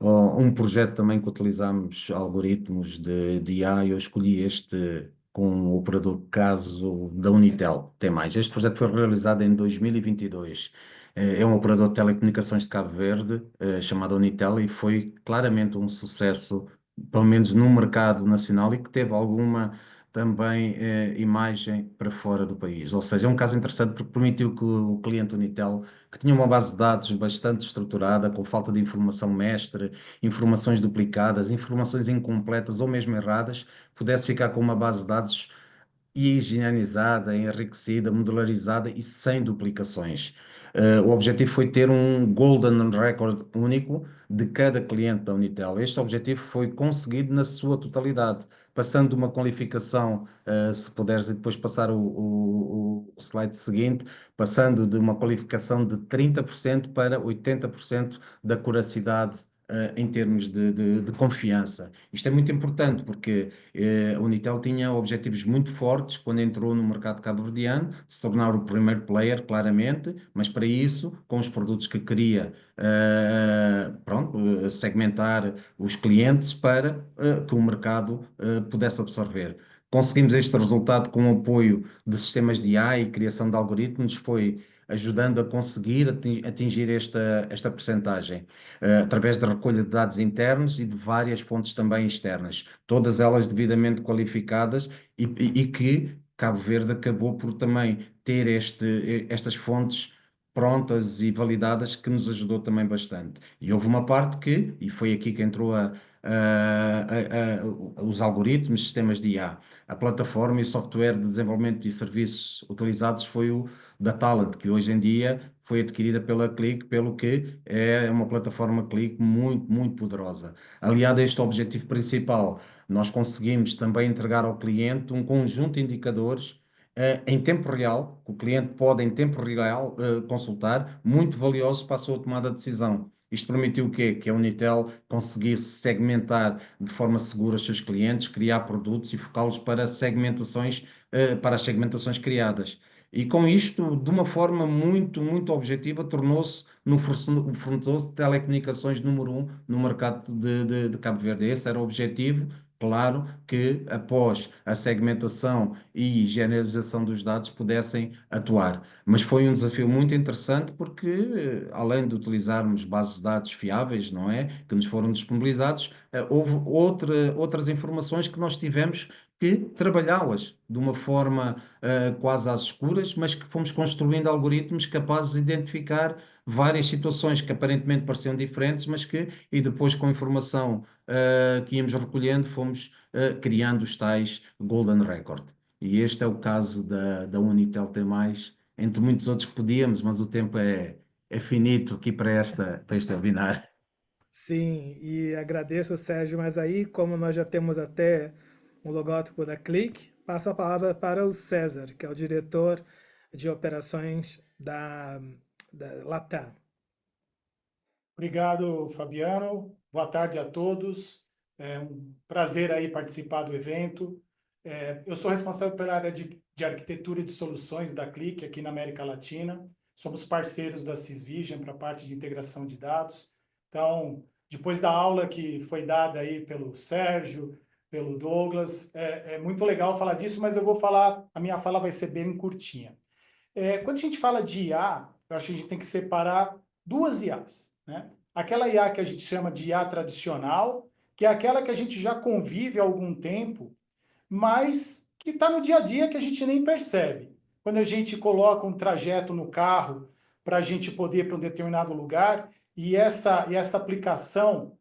um projeto também que utilizamos algoritmos de IA, eu escolhi este com o operador caso da Unitel, tem mais. Este projeto foi realizado em 2022. É um operador de telecomunicações de Cabo Verde, chamado Unitel, e foi claramente um sucesso, pelo menos no mercado nacional, e que teve alguma também imagem para fora do país. Ou seja, é um caso interessante porque permitiu que o cliente Unitel, que tinha uma base de dados bastante estruturada, com falta de informação mestre, informações duplicadas, informações incompletas ou mesmo erradas, pudesse ficar com uma base de dados higienizada, enriquecida, modularizada e sem duplicações. O objetivo foi ter um golden record único de cada cliente da Unitel. Este objetivo foi conseguido na sua totalidade, passando de uma qualificação, se puderes depois passar o slide seguinte, passando de uma qualificação de 30% para 80% da curacidade em termos de confiança. Isto é muito importante porque a Unitel tinha objetivos muito fortes quando entrou no mercado cabo-verdiano, se tornar o primeiro player, claramente, mas para isso, com os produtos que queria, segmentar os clientes para que o mercado pudesse absorver. Conseguimos este resultado com o apoio de sistemas de IA e criação de algoritmos, foi ajudando a conseguir atingir esta percentagem, através da recolha de dados internos e de várias fontes também externas, todas elas devidamente qualificadas e que Cabo Verde acabou por também ter estas fontes prontas e validadas que nos ajudou também bastante. E houve uma parte e foi aqui que entrou os algoritmos, sistemas de IA. A plataforma e o software de desenvolvimento e serviços utilizados foi o da Talent, que hoje em dia foi adquirida pela Click, pelo que é uma plataforma Click muito, muito poderosa. Aliado a este objetivo principal, nós conseguimos também entregar ao cliente um conjunto de indicadores em tempo real, que o cliente pode em tempo real consultar, muito valiosos para a sua tomada de decisão. Isto permitiu o quê? Que a Unitel conseguisse segmentar de forma segura os seus clientes, criar produtos e focá-los para para as segmentações criadas. E com isto, de uma forma muito, muito objetiva, tornou-se no fornecedor de telecomunicações número 1 no mercado de Cabo Verde. Esse era o objetivo. Claro que após a segmentação e higienização dos dados pudessem atuar. Mas foi um desafio muito interessante porque, além de utilizarmos bases de dados fiáveis, não é? Que nos foram disponibilizados, houve outras informações que nós tivemos que trabalhá-las de uma forma quase às escuras, mas que fomos construindo algoritmos capazes de identificar várias situações que aparentemente pareciam diferentes, mas e depois com a informação que íamos recolhendo, fomos criando os tais Golden Record. E este é o caso da Unitel T+, entre muitos outros que podíamos, mas o tempo é finito aqui para este webinar.
Sim, e agradeço, Sérgio, mas aí, como nós já temos até um logótipo da Click, passo a palavra para o César, que é o diretor de operações da Latam.
Obrigado, Fabiano. Boa tarde a todos. É um prazer aí participar do evento. Eu sou responsável pela área de arquitetura e de soluções da Click aqui na América Latina. Somos parceiros da Sysvision para a parte de integração de dados. Então, depois da aula que foi dada aí pelo Sérgio, pelo Douglas, é muito legal falar disso, mas a minha fala vai ser bem curtinha. Quando a gente fala de IA, eu acho que a gente tem que separar duas IAs, né? Aquela IA que a gente chama de IA tradicional, que é aquela que a gente já convive há algum tempo, mas que está no dia a dia que a gente nem percebe. Quando a gente coloca um trajeto no carro para a gente poder ir para um determinado lugar e essa aplicação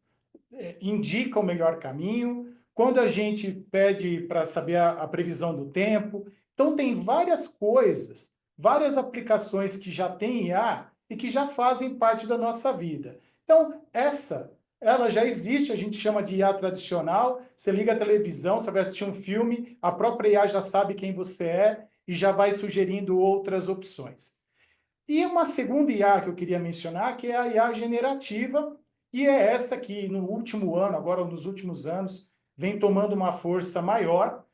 indica o melhor caminho, quando a gente pede para saber a previsão do tempo. Então, tem várias coisas, várias aplicações que já têm IA e que já fazem parte da nossa vida. Então, ela já existe, a gente chama de IA tradicional. Você liga a televisão, você vai assistir um filme, a própria IA já sabe quem você é e já vai sugerindo outras opções. E uma segunda IA que eu queria mencionar, que é a IA generativa, e é essa que no último ano, agora nos últimos anos, vem tomando uma força maior.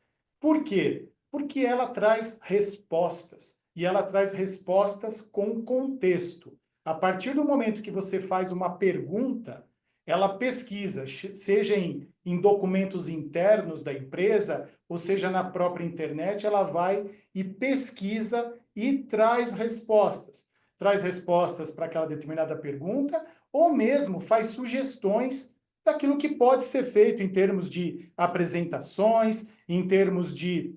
Por quê? Porque ela traz respostas, e ela traz respostas com contexto. A partir do momento que você faz uma pergunta, ela pesquisa, seja em documentos internos da empresa, ou seja na própria internet, ela vai e pesquisa e traz respostas. Traz respostas para aquela determinada pergunta, ou mesmo faz sugestões daquilo que pode ser feito em termos de apresentações, em termos de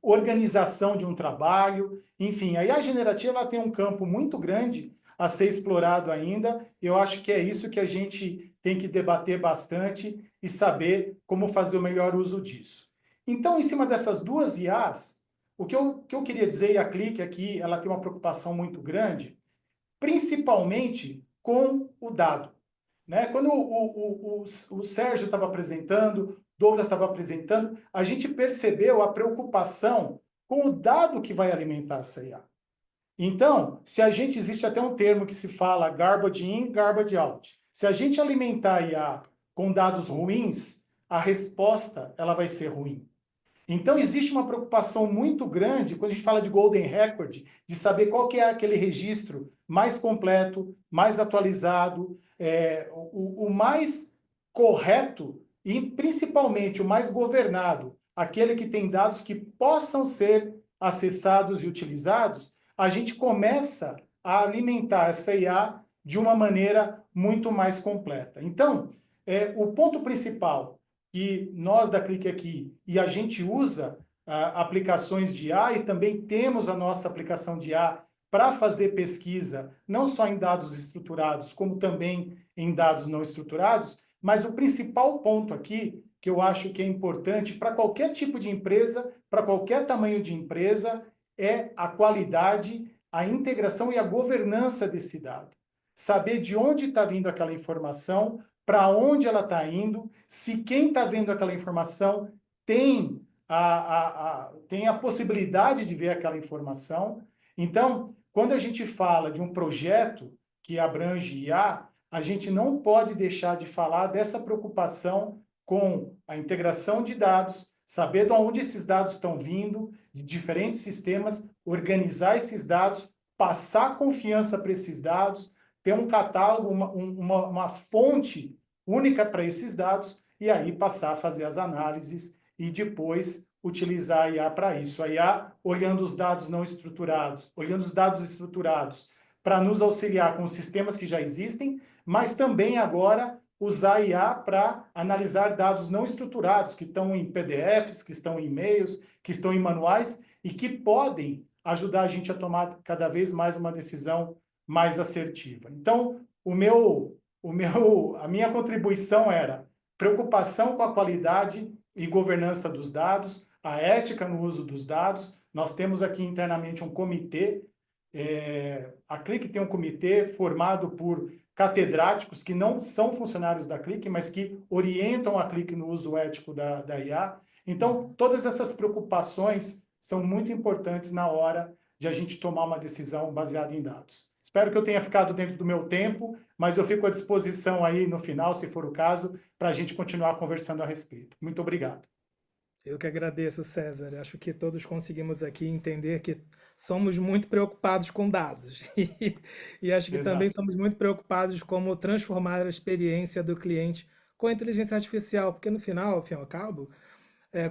organização de um trabalho, enfim. A IA generativa ela tem um campo muito grande a ser explorado ainda. Eu acho que é isso que a gente tem que debater bastante e saber como fazer o melhor uso disso. Então, em cima dessas duas IAs, o que eu queria dizer, e a Click aqui, ela tem uma preocupação muito grande, principalmente com o dado. Né? Quando o Sérgio estava apresentando, Douglas estava apresentando, a gente percebeu a preocupação com o dado que vai alimentar essa IA. Então, se a gente, existe até um termo que se fala garbage in, garbage out. Se a gente alimentar a IA com dados ruins, a resposta ela vai ser ruim. Então, existe uma preocupação muito grande, quando a gente fala de Golden Record, de saber qual que é aquele registro mais completo, mais atualizado, o mais correto e, principalmente, o mais governado, aquele que tem dados que possam ser acessados e utilizados. A gente começa a alimentar essa IA de uma maneira muito mais completa. Então, o ponto principal que nós da Click aqui, e a gente usa aplicações de IA e também temos a nossa aplicação de IA para fazer pesquisa, não só em dados estruturados, como também em dados não estruturados, mas o principal ponto aqui, que eu acho que é importante para qualquer tipo de empresa, para qualquer tamanho de empresa, é a qualidade, a integração e a governança desse dado. Saber de onde está vindo aquela informação, para onde ela está indo, se quem está vendo aquela informação tem a possibilidade de ver aquela informação. Então, quando a gente fala de um projeto que abrange IA, a gente não pode deixar de falar dessa preocupação com a integração de dados, saber de onde esses dados estão vindo, de diferentes sistemas, organizar esses dados, passar confiança para esses dados, ter um catálogo, uma fonte única para esses dados, e aí passar a fazer as análises e depois utilizar a IA para isso. A IA olhando os dados não estruturados, olhando os dados estruturados para nos auxiliar com os sistemas que já existem, mas também agora usar a IA para analisar dados não estruturados, que estão em PDFs, que estão em e-mails, que estão em manuais, e que podem ajudar a gente a tomar cada vez mais uma decisão mais assertiva. Então, a minha contribuição era preocupação com a qualidade e governança dos dados, a ética no uso dos dados, Nós temos aqui internamente um comitê, a Clique tem um comitê formado por catedráticos que não são funcionários da Clique, mas que orientam a Clique no uso ético da IA. Então, todas essas preocupações são muito importantes na hora de a gente tomar uma decisão baseada em dados. Espero que eu tenha ficado dentro do meu tempo, mas eu fico à disposição aí no final, se for o caso, para a gente continuar conversando a respeito. Muito obrigado.
Eu que agradeço, César. Acho que todos conseguimos aqui entender que somos muito preocupados com dados. E acho que também
Exato.
somos muito preocupados como transformar a experiência do cliente com a inteligência artificial, porque no final, ao fim e ao cabo,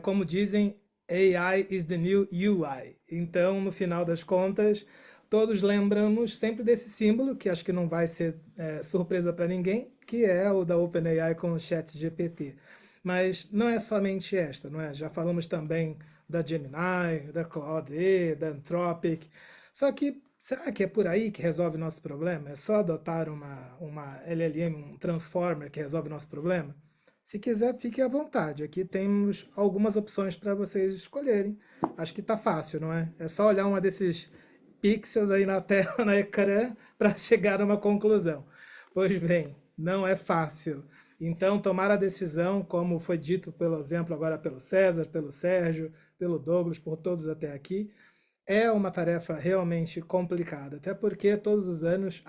como dizem, AI is the new UI. Então, no final das contas, todos lembramos sempre desse símbolo, que acho que não vai ser surpresa para ninguém, que é o da OpenAI com o ChatGPT. Mas não é somente esta, não é? Já falamos também da Gemini, da Claude, da Anthropic. Só que será que é por aí que resolve nosso problema? É só adotar uma LLM, um transformer que resolve nosso problema? Se quiser, fique à vontade. Aqui temos algumas opções para vocês escolherem. Acho que está fácil, não é? É só olhar uma desses pixels aí na tela, no ecrã, para chegar a uma conclusão. Pois bem, não é fácil. Então, tomar a decisão, como foi dito pelo exemplo agora pelo César, pelo Sérgio, pelo Douglas, por todos até aqui, é uma tarefa realmente complicada, até porque todos os anos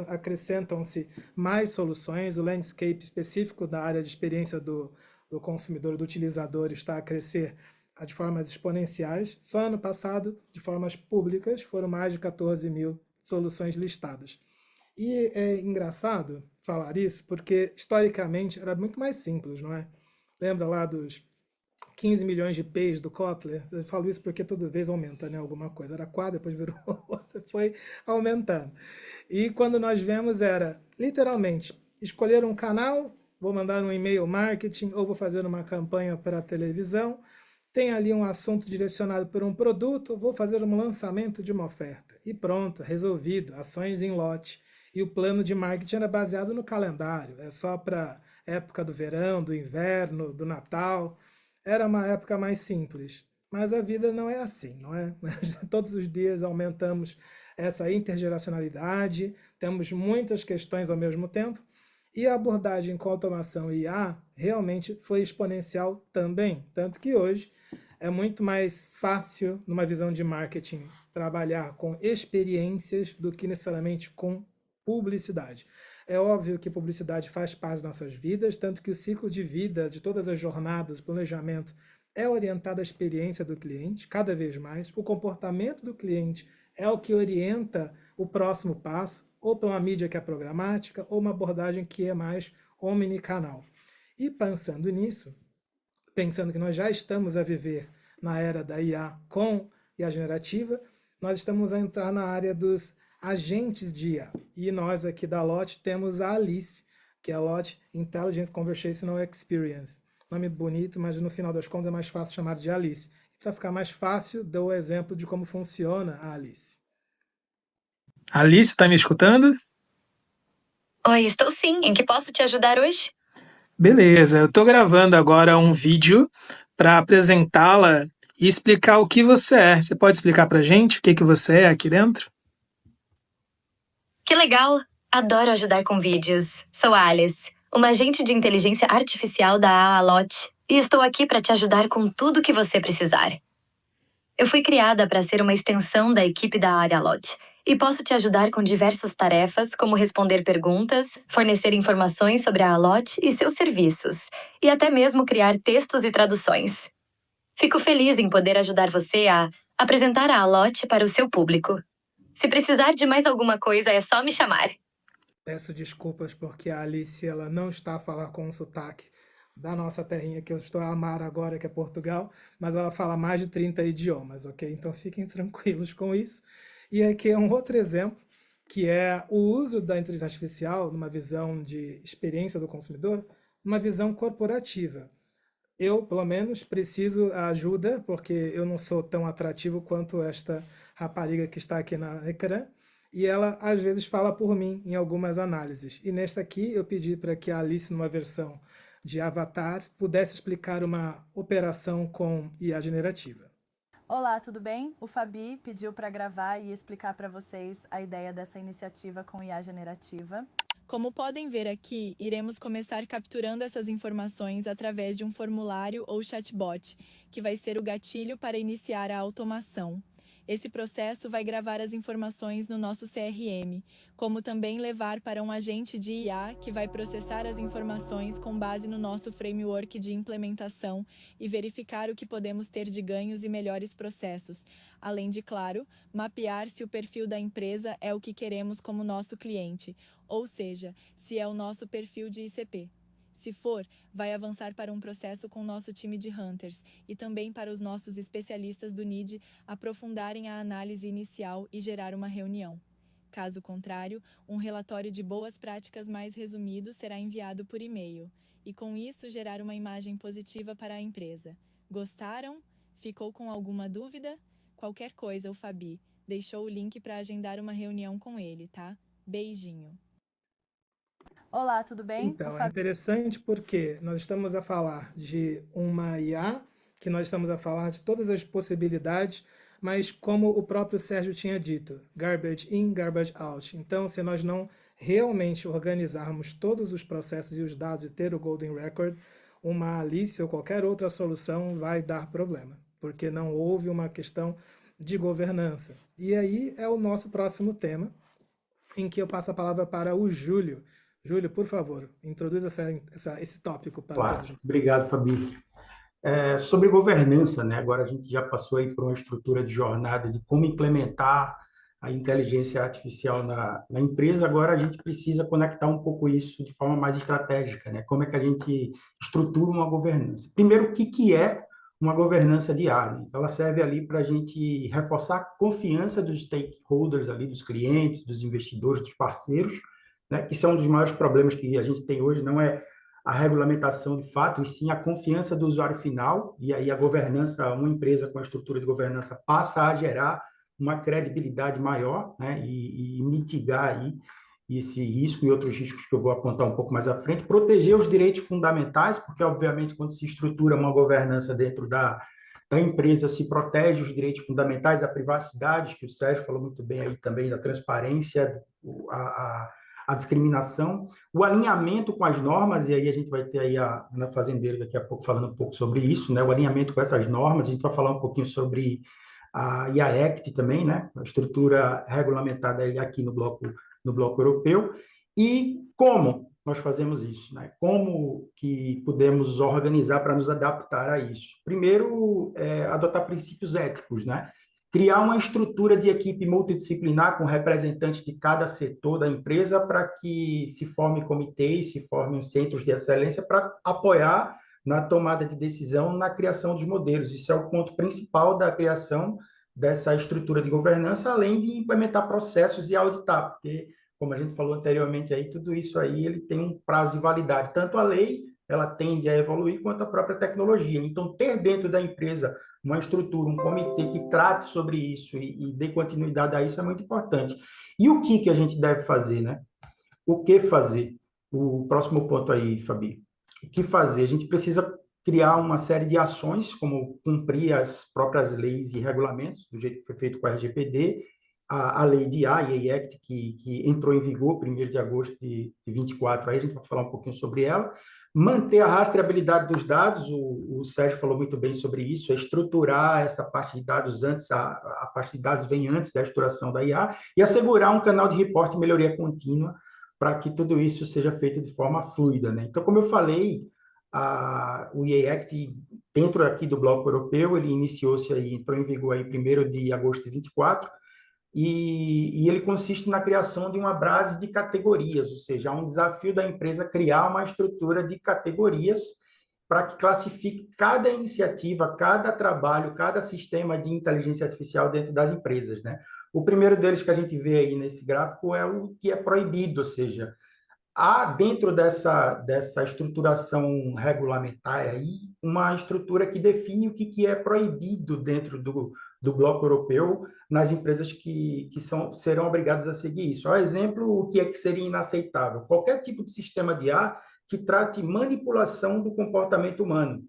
acrescentam-se mais soluções, o landscape específico da área de experiência do consumidor, do utilizador, está a crescer de formas exponenciais. Só ano passado, de formas públicas, foram mais de 14 mil soluções listadas. E é engraçado falar isso, porque historicamente era muito mais simples, não é? Lembra lá dos 15 milhões de P's do Kotler? Eu falo isso porque toda vez aumenta, né, alguma coisa. Era 4, depois virou outra, foi aumentando. E quando nós vemos era, literalmente, escolher um canal, vou mandar um e-mail marketing ou vou fazer uma campanha para a televisão, tem ali um assunto direcionado por um produto, vou fazer um lançamento de uma oferta. E pronto, resolvido, ações em lote. E o plano de marketing era baseado no calendário, é só para época do verão, do inverno, do Natal. Era uma época mais simples. Mas a vida não é assim, não é? Todos os dias aumentamos essa intergeracionalidade, temos muitas questões ao mesmo tempo, e a abordagem com automação e IA realmente foi exponencial também. Tanto que hoje é muito mais fácil, numa visão de marketing, trabalhar com experiências do que necessariamente com publicidade. É óbvio que publicidade faz parte das nossas vidas, tanto que o ciclo de vida de todas as jornadas, planejamento, é orientado à experiência do cliente, cada vez mais. O comportamento do cliente é o que orienta o próximo passo, ou pela mídia que é programática, ou uma abordagem que é mais omnicanal. E pensando nisso, pensando que nós já estamos a viver na era da IA com IA generativa, nós estamos a entrar na área dos agentes de IA. E nós aqui da LOT temos a Alice, que é a LOT Intelligence Conversational Experience. Nome bonito, mas no final das contas é mais fácil chamar de Alice. E para ficar mais fácil, dou o exemplo de como funciona a Alice. Alice, está me escutando?
Oi, estou sim. Em que posso te ajudar hoje?
Beleza, eu estou gravando agora um vídeo para apresentá-la e explicar o que você é. Você pode explicar para a gente o que você é aqui dentro?
Que legal! Adoro ajudar com vídeos. Sou a Alice, uma agente de inteligência artificial da Aalot, e estou aqui para te ajudar com tudo o que você precisar. Eu fui criada para ser uma extensão da equipe da Aalot, e posso te ajudar com diversas tarefas, como responder perguntas, fornecer informações sobre a Aalot e seus serviços, e até mesmo criar textos e traduções. Fico feliz em poder ajudar você a apresentar a Aalot para o seu público. Se precisar de mais alguma coisa, é só me chamar.
Peço desculpas porque a Alice ela não está a falar com o sotaque da nossa terrinha que eu estou a amar agora, que é Portugal, mas ela fala mais de 30 idiomas, ok? Então fiquem tranquilos com isso. E aqui é um outro exemplo, que é o uso da inteligência artificial numa visão de experiência do consumidor, uma visão corporativa. Eu, pelo menos, preciso ajuda, porque eu não sou tão atrativo quanto esta rapariga que está aqui na ecrã, e ela, às vezes, fala por mim em algumas análises. E nesta aqui, eu pedi para que a Alice, numa versão de avatar, pudesse explicar uma operação com IA generativa.
Olá, tudo bem? O Fabi pediu para gravar e explicar para vocês a ideia dessa iniciativa com IA generativa. Como podem ver aqui, iremos começar capturando essas informações através de um formulário ou chatbot, que vai ser o gatilho para iniciar a automação. Esse processo vai gravar as informações no nosso CRM, como também levar para um agente de IA que vai processar as informações com base no nosso framework de implementação e verificar o que podemos ter de ganhos e melhores processos, além de, claro, mapear se o perfil da empresa é o que queremos como nosso cliente, ou seja, se é o nosso perfil de ICP. Se for, vai avançar para um processo com o nosso time de Hunters e também para os nossos especialistas do NID aprofundarem a análise inicial e gerar uma reunião. Caso contrário, um relatório de boas práticas mais resumido será enviado por e-mail e, com isso, gerar uma imagem positiva para a empresa. Gostaram? Ficou com alguma dúvida? Qualquer coisa, o Fabi deixou o link para agendar uma reunião com ele, tá? Beijinho. Olá, tudo bem?
Então, é interessante porque nós estamos a falar de uma IA, que nós estamos a falar de todas as possibilidades, mas como o próprio Sérgio tinha dito, garbage in, garbage out. Então, se nós não realmente organizarmos todos os processos e os dados e ter o Golden Record, uma Alice ou qualquer outra solução vai dar problema, porque não houve uma questão de governança. E aí é o nosso próximo tema, em que eu passo a palavra para o Júlio. Júlio, por favor, introduza esse tópico para
Claro,
todos.
obrigado, Fabi. Sobre governança, né? Agora a gente já passou aí por uma estrutura de jornada de como implementar a inteligência artificial na empresa, agora a gente precisa conectar um pouco isso de forma mais estratégica, né? Como é que a gente estrutura uma governança? Primeiro, o que é uma governança de área? Então, ela serve ali para a gente reforçar a confiança dos stakeholders ali, dos clientes, dos investidores, dos parceiros, né? Que são um dos maiores problemas que a gente tem hoje, não é a regulamentação de fato, e sim a confiança do usuário final, e aí a governança, uma empresa com a estrutura de governança passa a gerar uma credibilidade maior, né, e mitigar aí esse risco e outros riscos que eu vou apontar um pouco mais à frente, proteger os direitos fundamentais, porque obviamente quando se estrutura uma governança dentro da empresa, se protege os direitos fundamentais, a privacidade, que o Sérgio falou muito bem aí também, da transparência, a discriminação, o alinhamento com as normas, e aí a gente vai ter aí a Ana Fazendeiro daqui a pouco falando um pouco sobre isso, né? O alinhamento com essas normas, a gente vai falar um pouquinho sobre a IA Act também, né? A estrutura regulamentada aí aqui no bloco europeu, e como nós fazemos isso, né? Como que podemos organizar para nos adaptar a isso? Primeiro, adotar princípios éticos, né? Criar uma estrutura de equipe multidisciplinar com representantes de cada setor da empresa para que se forme comitês, se formem centros de excelência para apoiar na tomada de decisão, na criação dos modelos. Isso é o ponto principal da criação dessa estrutura de governança, além de implementar processos e auditar, porque, como a gente falou anteriormente, aí, tudo isso aí ele tem um prazo de validade. Tanto a lei, ela tende a evoluir, quanto a própria tecnologia. Então, ter dentro da empresa uma estrutura, um comitê que trate sobre isso e dê continuidade a isso é muito importante. E o que a gente deve fazer, né? O que fazer? O próximo ponto aí, Fabi. O que fazer? A gente precisa criar uma série de ações, como cumprir as próprias leis e regulamentos, do jeito que foi feito com a RGPD, a lei de IA Act, que entrou em vigor 1º de agosto de 24, aí a gente vai falar um pouquinho sobre ela, manter a rastreabilidade dos dados, o Sérgio falou muito bem sobre isso, é estruturar essa parte de dados antes, a parte de dados vem antes da estruturação da IA, e assegurar um canal de reporte e melhoria contínua para que tudo isso seja feito de forma fluida, né? Então, como eu falei, o IA Act, dentro aqui do bloco europeu, ele iniciou-se aí, entrou em vigor aí 1º de agosto de 24, e ele consiste na criação de uma base de categorias, ou seja, há um desafio da empresa criar uma estrutura de categorias para que classifique cada iniciativa, cada trabalho, cada sistema de inteligência artificial dentro das empresas, né? O primeiro deles que a gente vê aí nesse gráfico é o que é proibido, ou seja, há dentro dessa estruturação regulamentar aí uma estrutura que define o que é proibido dentro do bloco europeu nas empresas que serão obrigadas a seguir isso. Ao exemplo, o que é que seria inaceitável? Qualquer tipo de sistema de IA que trate manipulação do comportamento humano.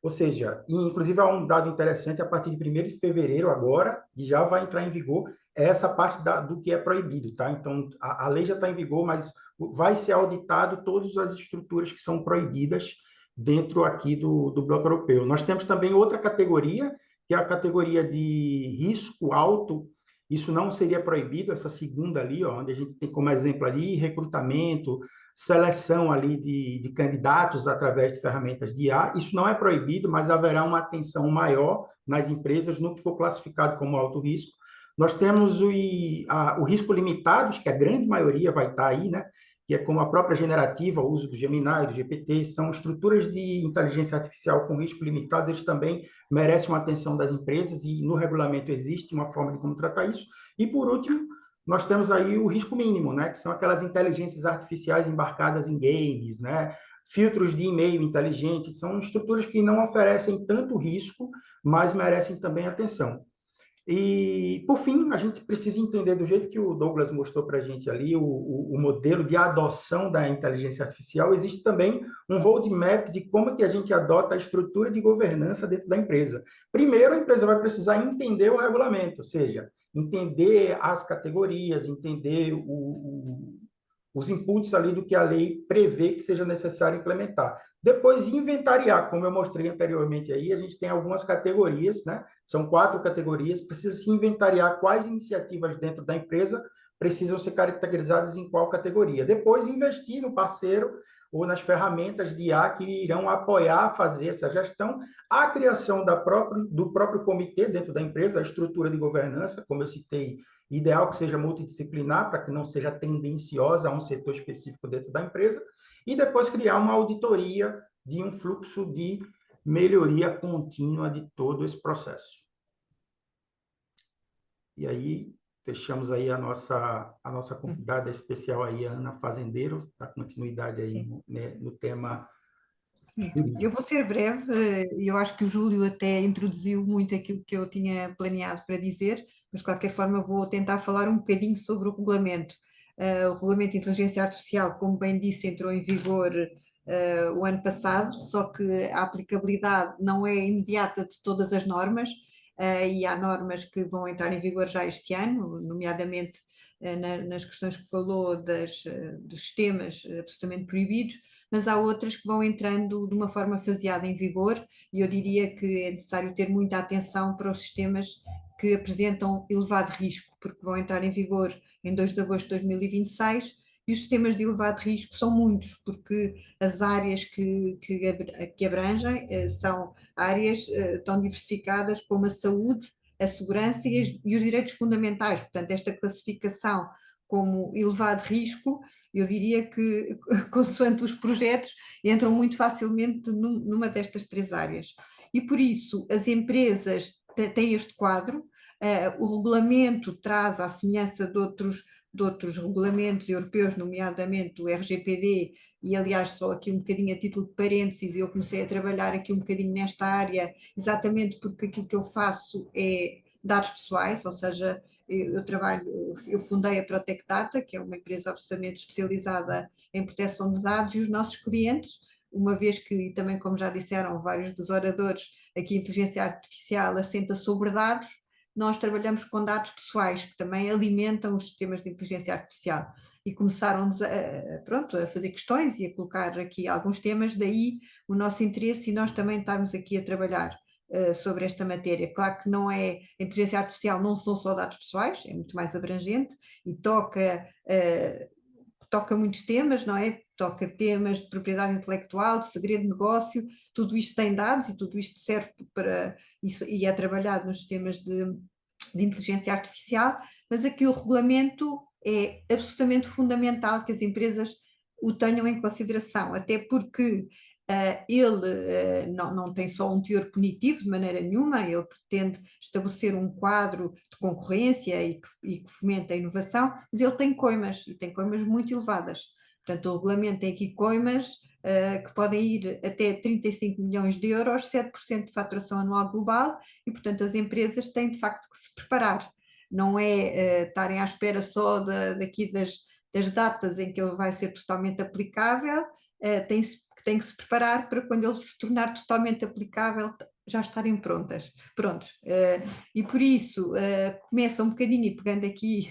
Ou seja, inclusive há um dado interessante, a partir de 1º de fevereiro agora, e já vai entrar em vigor, é essa parte do que é proibido, tá? Então, a lei já está em vigor, mas vai ser auditado todas as estruturas que são proibidas dentro aqui do bloco europeu. Nós temos também outra categoria, que é a categoria de risco alto. Isso não seria proibido, essa segunda ali, ó, onde a gente tem como exemplo ali recrutamento, seleção ali de candidatos através de ferramentas de IA. Isso não é proibido, mas haverá uma atenção maior nas empresas no que for classificado como alto risco. Nós temos o risco limitado, que a grande maioria vai estar aí, né? Que é como a própria generativa, o uso do Gemini, do GPT, são estruturas de inteligência artificial com risco limitados, eles também merecem uma atenção das empresas e no regulamento existe uma forma de como tratar isso. E, por último, nós temos aí o risco mínimo, né? Que são aquelas inteligências artificiais embarcadas em games, né? Filtros de e-mail inteligentes, são estruturas que não oferecem tanto risco, mas merecem também atenção. E, por fim, a gente precisa entender, do jeito que o Douglas mostrou para a gente ali, o modelo de adoção da inteligência artificial, existe também um roadmap de como que a gente adota a estrutura de governança dentro da empresa. Primeiro, a empresa vai precisar entender o regulamento, ou seja, entender as categorias, entender os inputs ali do que a lei prevê que seja necessário implementar. Depois, inventariar, como eu mostrei anteriormente aí, a gente tem algumas categorias, né? São 4 categorias, precisa se inventariar quais iniciativas dentro da empresa precisam ser caracterizadas em qual categoria. Depois, investir no parceiro ou nas ferramentas de IA que irão apoiar, fazer essa gestão, a criação do próprio comitê dentro da empresa, a estrutura de governança, como eu citei, ideal que seja multidisciplinar, para que não seja tendenciosa a um setor específico dentro da empresa, e depois criar uma auditoria de um fluxo de melhoria contínua de todo esse processo. E aí, deixamos aí a nossa convidada especial aí, a Ana Fazendeiro, dar continuidade aí no tema.
Eu vou ser breve, eu acho que o Júlio até introduziu muito aquilo que eu tinha planeado para dizer, mas de qualquer forma vou tentar falar um bocadinho sobre o regulamento. O regulamento de inteligência artificial, como bem disse, entrou em vigor o ano passado, só que a aplicabilidade não é imediata de todas as normas, e há normas que vão entrar em vigor já este ano, nomeadamente nas questões que falou dos sistemas absolutamente proibidos, mas há outras que vão entrando de uma forma faseada em vigor, e eu diria que é necessário ter muita atenção para os sistemas que apresentam elevado risco, porque vão entrar em vigor em 2 de agosto de 2026, e os sistemas de elevado risco são muitos, porque as áreas que abrangem são áreas tão diversificadas como a saúde, a segurança e os direitos fundamentais. Portanto, esta classificação como elevado risco, eu diria que, consoante os projetos, entram muito facilmente numa destas 3 áreas. E por isso, as empresas têm este quadro, o regulamento traz, à semelhança de outros regulamentos europeus, nomeadamente o RGPD, e aliás só aqui um bocadinho a título de parênteses, eu comecei a trabalhar aqui um bocadinho nesta área, exatamente porque aquilo que eu faço é dados pessoais, ou seja, eu fundei a Protect Data, que é uma empresa absolutamente especializada em proteção de dados, e os nossos clientes, uma vez que, e também como já disseram vários dos oradores, aqui a inteligência artificial assenta sobre dados, nós trabalhamos com dados pessoais, que também alimentam os sistemas de inteligência artificial. E começaram a fazer questões e a colocar aqui alguns temas, daí o nosso interesse e nós também estamos aqui a trabalhar sobre esta matéria. Claro que não é, a inteligência artificial não são só dados pessoais, é muito mais abrangente e toca muitos temas, não é? Toca temas de propriedade intelectual, de segredo de negócio, tudo isto tem dados e tudo isto serve para isso, e é trabalhado nos sistemas de inteligência artificial, mas aqui o regulamento é absolutamente fundamental que as empresas o tenham em consideração, até porque ele não tem só um teor punitivo de maneira nenhuma, ele pretende estabelecer um quadro de concorrência e que fomenta a inovação, mas ele tem coimas, e tem coimas muito elevadas. Portanto, o regulamento tem aqui coimas que podem ir até 35 milhões de euros, 7% de faturação anual global, e portanto as empresas têm de facto que se preparar. Não é estarem à espera só daqui das datas em que ele vai ser totalmente aplicável, tem-se que têm que se preparar para quando ele se tornar totalmente aplicável, já estarem prontos. E por isso, começa um bocadinho, e pegando aqui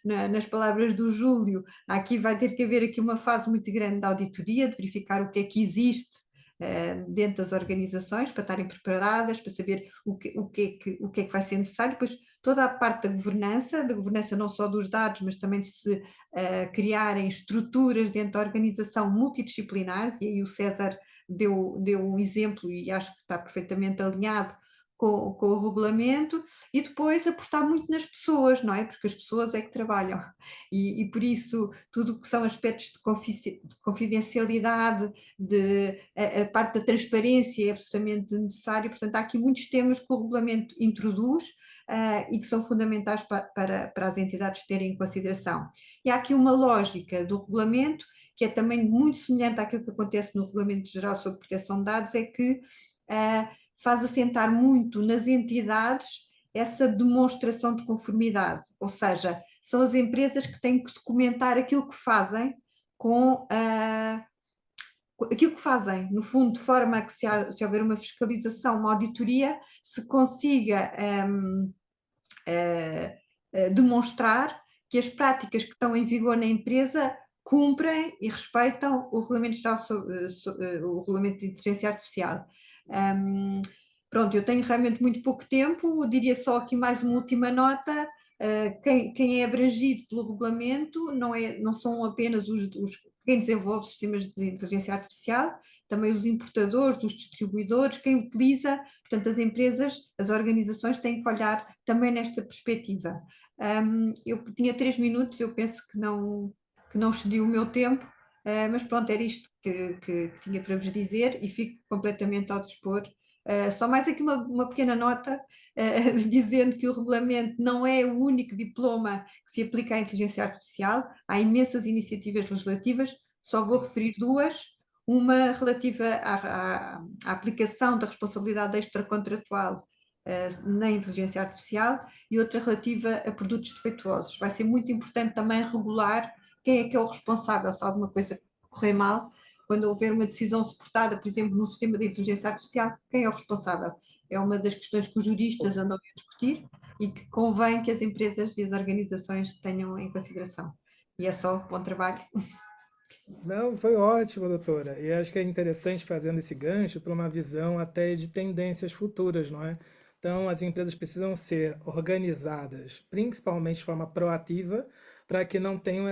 nas palavras do Júlio, aqui vai ter que haver aqui uma fase muito grande de auditoria, de verificar o que é que existe dentro das organizações, para estarem preparadas, para saber o que é que vai ser necessário. Depois, toda a parte da governança não só dos dados, mas também de se criarem estruturas dentro da organização multidisciplinares, e aí o César deu um exemplo e acho que está perfeitamente alinhado com o regulamento, e depois apostar muito nas pessoas, não é? Porque as pessoas é que trabalham, e por isso tudo o que são aspectos de confidencialidade, a parte da transparência é absolutamente necessário. Portanto, há aqui muitos temas que o regulamento introduz e que são fundamentais para as entidades terem em consideração. E há aqui uma lógica do regulamento que é também muito semelhante àquilo que acontece no Regulamento Geral sobre Proteção de Dados, é que faz assentar muito nas entidades essa demonstração de conformidade, ou seja, são as empresas que têm que documentar aquilo que fazem aquilo que fazem, no fundo, de forma a que se houver uma fiscalização, uma auditoria, se consiga demonstrar que as práticas que estão em vigor na empresa cumprem e respeitam o Regulamento Geral o Regulamento de Inteligência Artificial. Pronto, eu tenho realmente muito pouco tempo, diria só aqui mais uma última nota. Quem é abrangido pelo regulamento não são apenas quem desenvolve sistemas de inteligência artificial, também os importadores, os distribuidores, quem utiliza. Portanto, as empresas, as organizações têm que olhar também nesta perspectiva. Eu tinha 3 minutos, eu penso que não excedi o meu tempo, mas pronto, era isto que tinha para vos dizer e fico completamente ao dispor. Só mais aqui uma pequena nota, dizendo que o regulamento não é o único diploma que se aplica à inteligência artificial, há imensas iniciativas legislativas, só vou referir 2, uma relativa à aplicação da responsabilidade extracontratual na inteligência artificial e outra relativa a produtos defeituosos. Vai ser muito importante também regular quem é que é o responsável se alguma coisa correr mal. Quando houver uma decisão suportada, por exemplo, num sistema de inteligência artificial, quem é o responsável? É uma das questões que os juristas andam a discutir e que convém que as empresas e as organizações tenham em consideração. E é só, bom trabalho.
Não, foi ótimo, doutora. E acho que é interessante fazendo esse gancho para uma visão até de tendências futuras, não é? Então, as empresas precisam ser organizadas, principalmente de forma proativa, para que não tenham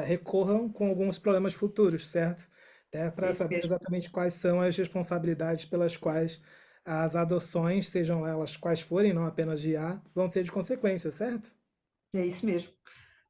recorram com alguns problemas futuros, certo? Até para saber exatamente quais são as responsabilidades pelas quais as adoções, sejam elas quais forem, não apenas de IA, vão ser de consequência, certo?
É isso mesmo.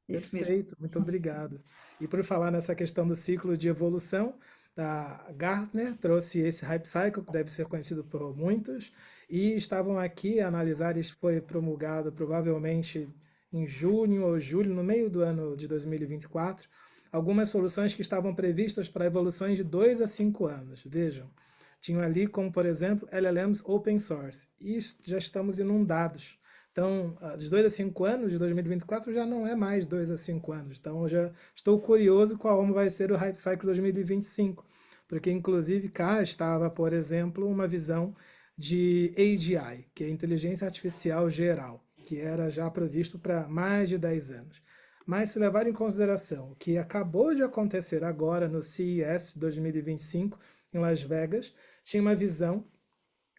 Perfeito, muito obrigado. E por falar nessa questão do ciclo de evolução, a Gartner trouxe esse Hype Cycle, que deve ser conhecido por muitos, e estavam aqui a analisar, isso foi promulgado provavelmente em junho ou julho, no meio do ano de 2024, algumas soluções que estavam previstas para evoluções de 2 a 5 anos. Vejam, tinham ali como, por exemplo, LLMs open source, e já estamos inundados. Então, de 2 a 5 anos, de 2024, já não é mais 2 a 5 anos. Então, eu já estou curioso como vai ser o Hype Cycle 2025, porque, inclusive, cá estava, por exemplo, uma visão de AGI, que é Inteligência Artificial Geral, que era já previsto para mais de 10 anos. Mas se levar em consideração o que acabou de acontecer agora no CES 2025, em Las Vegas, tinha uma visão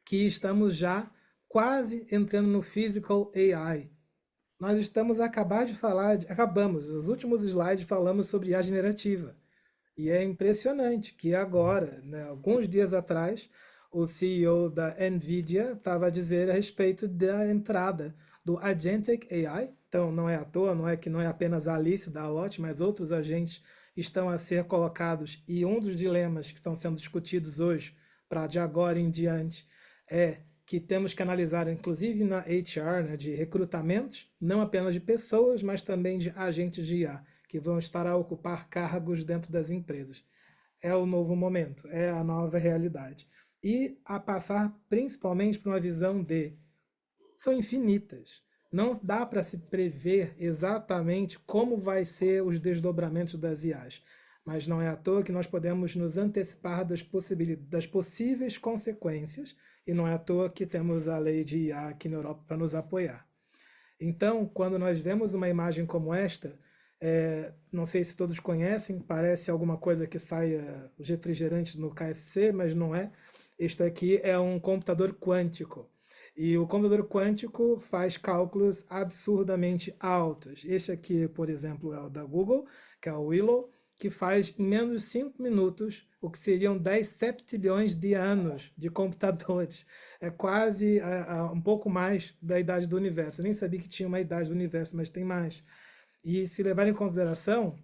que estamos já quase entrando no Physical AI. Nós acabamos, os últimos slides falamos sobre IA generativa. E é impressionante que agora, né, alguns dias atrás, o CEO da NVIDIA estava a dizer a respeito da entrada do Agentic AI. Então, não é à toa, não é apenas a Alice da Allotte, mas outros agentes estão a ser colocados. E um dos dilemas que estão sendo discutidos hoje, para de agora em diante, é que temos que analisar, inclusive na HR, né, de recrutamentos, não apenas de pessoas, mas também de agentes de IA, que vão estar a ocupar cargos dentro das empresas. É o novo momento, é a nova realidade. E a passar principalmente para uma visão são infinitas. Não dá para se prever exatamente como vai ser os desdobramentos das IAs. mas não é à toa que nós podemos nos antecipar das possíveis consequências, e não é à toa que temos a lei de IA aqui na Europa para nos apoiar. Então, quando nós vemos uma imagem como esta, não sei se todos conhecem, parece alguma coisa que saia os refrigerantes no KFC, mas não é. Este aqui é um computador quântico. E o computador quântico faz cálculos absurdamente altos. Este aqui, por exemplo, é o da Google, que é o Willow, que faz em menos de 5 minutos o que seriam 10 septilhões de anos de computadores. É quase um pouco mais da idade do universo. Eu nem sabia que tinha uma idade do universo, mas tem mais. E se levar em consideração,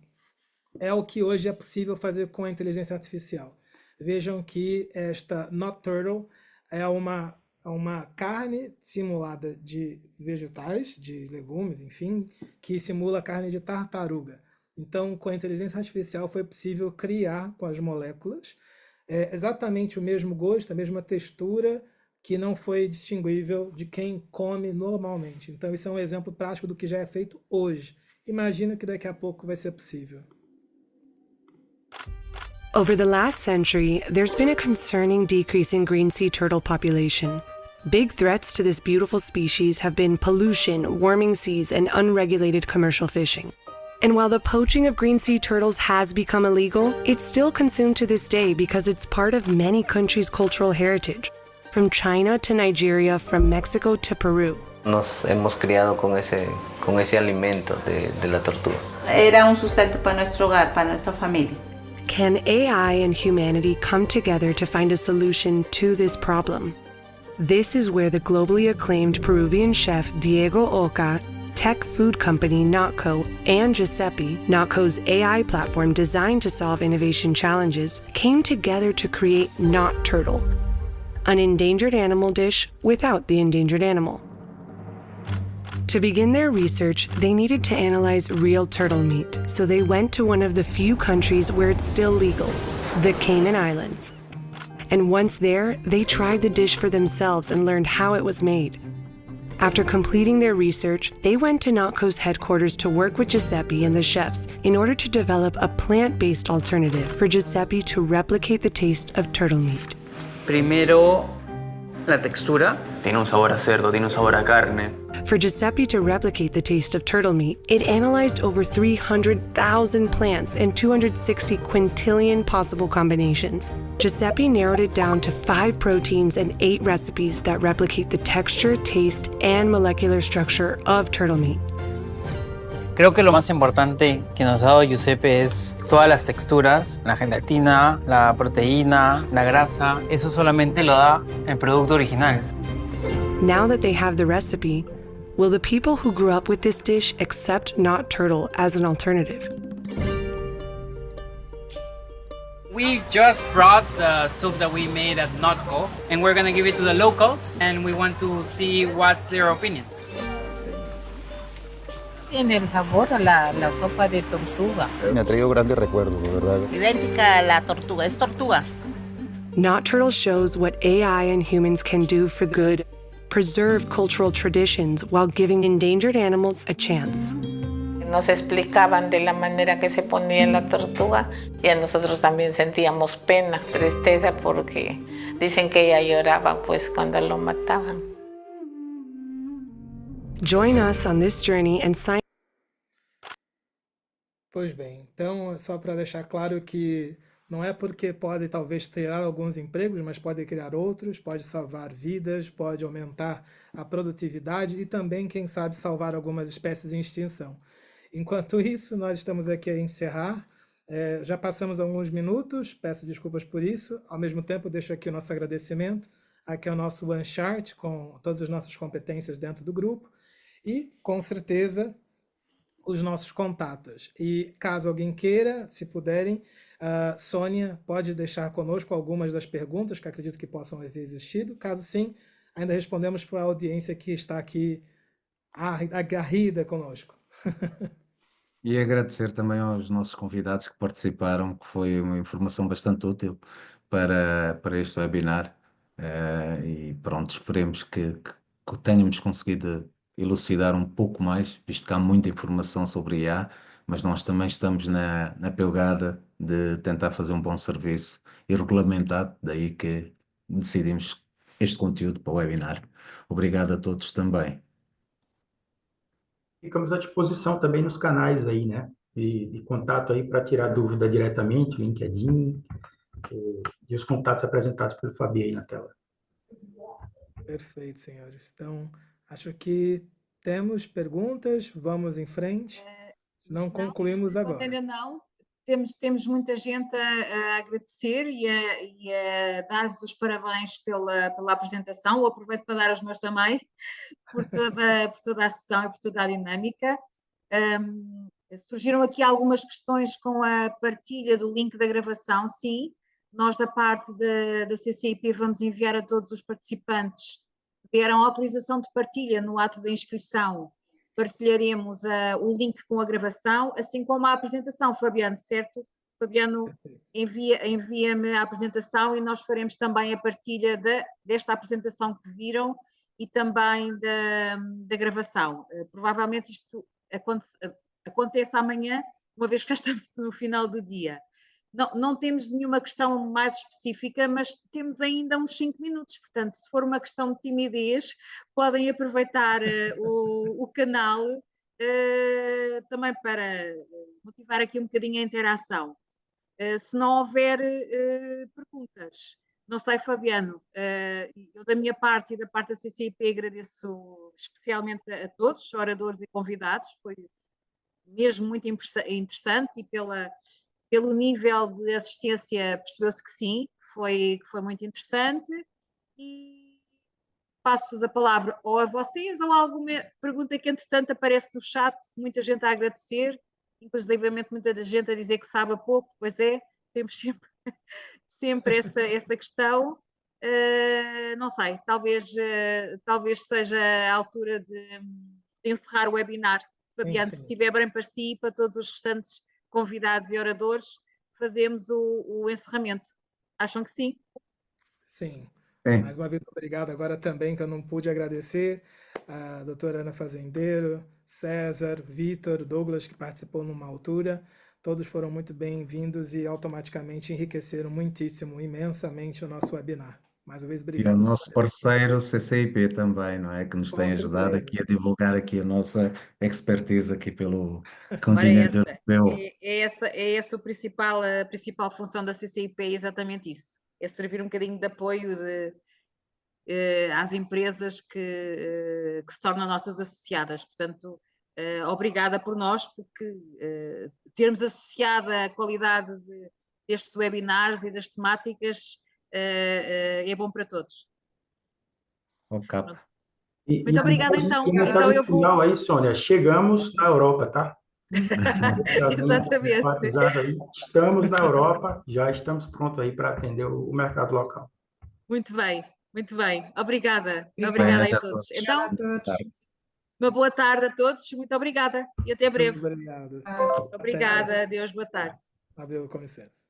é o que hoje é possível fazer com a inteligência artificial. Vejam que esta Not Turtle é uma carne simulada de vegetais, de legumes, enfim, que simula carne de tartaruga. Então, com a inteligência artificial foi possível criar com as moléculas exatamente o mesmo gosto, a mesma textura, que não foi distinguível de quem come normalmente. Então, isso é um exemplo prático do que já é feito hoje. Imagina que daqui a pouco vai ser possível.
Over the last century, there's been a concerning decrease in green sea turtle population. Big threats to this beautiful species have been pollution, warming seas, and unregulated commercial fishing. And while the poaching of green sea turtles has become illegal, it's still consumed to this day because it's part of many countries' cultural heritage, from China to Nigeria, from Mexico to Peru.
Nos hemos criado con ese alimento de la tortuga.
Era un sustento para nuestro hogar, para nuestra familia.
Can AI and humanity come together to find a solution to this problem? This is where the globally acclaimed Peruvian chef Diego Oca, tech food company Notco, and Giuseppe, Notco's AI platform designed to solve innovation challenges, came together to create Not Turtle, an endangered animal dish without the endangered animal. To begin their research, they needed to analyze real turtle meat, so they went to one of the few countries where it's still legal, the Cayman Islands. And once there, they tried the dish for themselves and learned how it was made. After completing their research, they went to Notco's headquarters to work with Giuseppe and the chefs in order to develop a plant-based alternative for Giuseppe to replicate the taste of turtle meat.
Primero, la textura. Tiene un sabor a cerdo, tiene un sabor a carne.
For Giuseppe to replicate the taste of turtle meat, it analyzed over 300,000 plants and 260 quintillion possible combinations. Giuseppe narrowed it down to 5 proteins and 8 recipes that replicate the texture, taste, and molecular structure of turtle meat.
Creo que lo más importante que nos ha dado Giuseppe es todas las texturas, la gelatina, la proteína, la grasa. Eso solamente lo da el producto original.
Now that they have the recipe, will the people who grew up with this dish accept Not Turtle as an alternative?
We just brought the soup that we made at Notco, and we're gonna give it to the locals, and we want to see what's their opinion.
Tiene el sabor a la sopa de tortuga.
Me ha traído grandes recuerdos, de verdad.
Idéntica a la tortuga, es tortuga.
Not Turtle shows what AI and humans can do for good, preserve cultural traditions while giving endangered animals a chance.
Nos explicaban de la manera que se ponía la tortuga y a nosotros también sentíamos pena, tristeza, porque dicen que ella lloraba pues cuando lo mataban.
Join us on this journey and sign.
Pois bem, então só para deixar claro que não é porque pode talvez tirar alguns empregos, mas pode criar outros, pode salvar vidas, pode aumentar a produtividade e também, quem sabe, salvar algumas espécies em extinção. Enquanto isso, nós estamos aqui a encerrar. Já passamos alguns minutos, peço desculpas por isso. Ao mesmo tempo, deixo aqui o nosso agradecimento. Aqui é o nosso One Chart, com todas as nossas competências dentro do grupo. E, com certeza, os nossos contatos. E caso alguém queira, se puderem, Sônia pode deixar conosco algumas das perguntas que acredito que possam ter existido. Caso sim, ainda respondemos para a audiência que está aqui agarrida conosco.
E agradecer também aos nossos convidados que participaram, que foi uma informação bastante útil para este webinar. E pronto, esperemos que tenhamos conseguido elucidar um pouco mais, visto que há muita informação sobre IA, mas nós também estamos na pegada de tentar fazer um bom serviço e regulamentado, daí que decidimos este conteúdo para o webinar. Obrigado a todos também.
Ficamos à disposição também nos canais aí, né? De contato aí para tirar dúvida diretamente, LinkedIn, e os contatos apresentados pelo Fabi aí na tela.
Perfeito, senhores. Então, acho que temos perguntas, vamos em frente, senão concluímos agora.
Ainda não. Temos muita gente a agradecer e a dar-vos os parabéns pela apresentação. Eu aproveito para dar os meus também, por toda a sessão e por toda a dinâmica. Surgiram aqui algumas questões com a partilha do link da gravação. Sim, nós da parte da CCIP vamos enviar a todos os participantes que deram autorização de partilha no ato da inscrição. Partilharemos o link com a gravação, assim como a apresentação, Fabiano, certo? Fabiano envia-me a apresentação e nós faremos também a partilha desta apresentação que viram e também da gravação. Provavelmente isto acontece amanhã, uma vez que já estamos no final do dia. Não temos nenhuma questão mais específica, mas temos ainda uns 5 minutos, portanto, se for uma questão de timidez, podem aproveitar o canal também para motivar aqui um bocadinho a interação. Se não houver perguntas, não sei, Fabiano, eu da minha parte e da parte da CCIP agradeço especialmente a todos, oradores e convidados, foi mesmo muito interessante e pelo nível de assistência percebeu-se que sim, que foi muito interessante e passo-vos a palavra ou a vocês ou a alguma pergunta que entretanto aparece no chat, muita gente a agradecer, inclusivamente muita gente a dizer que sabe a pouco, pois é, temos sempre essa questão, não sei, talvez seja a altura de encerrar o webinar. Fabiano, se estiver bem para si e para todos os restantes convidados e oradores, fazemos o encerramento. Acham que sim?
Sim.
Sim.
Mais uma vez, obrigado. Agora também que eu não pude agradecer a doutora Ana Fazendeiro, César, Vitor, Douglas, que participou numa altura. Todos foram muito bem-vindos e automaticamente enriqueceram muitíssimo, imensamente o nosso webinar. Mais uma vez, obrigado.
E o nosso parceiro CCIP também, não é? Que nos tem ajudado aqui a divulgar aqui a nossa expertise aqui pelo continente europeu.
É essa a principal função da CCIP, é exatamente isso. É servir um bocadinho de apoio às empresas que se tornam nossas associadas. Portanto, obrigada por nós, porque termos associado a qualidade destes webinars e das temáticas é bom para todos.
Ok.
Muito obrigada, então.
Então eu vou... final aí, Sônia, chegamos na Europa, tá?
Exatamente.
Aí. Estamos na Europa, já estamos prontos aí para atender o mercado local.
Muito bem, muito bem. Obrigada. Obrigada a todos. Então, uma boa tarde a todos, muito obrigada e até breve.
Obrigado.
Obrigada, adeus, boa tarde.
Adeus, com licença.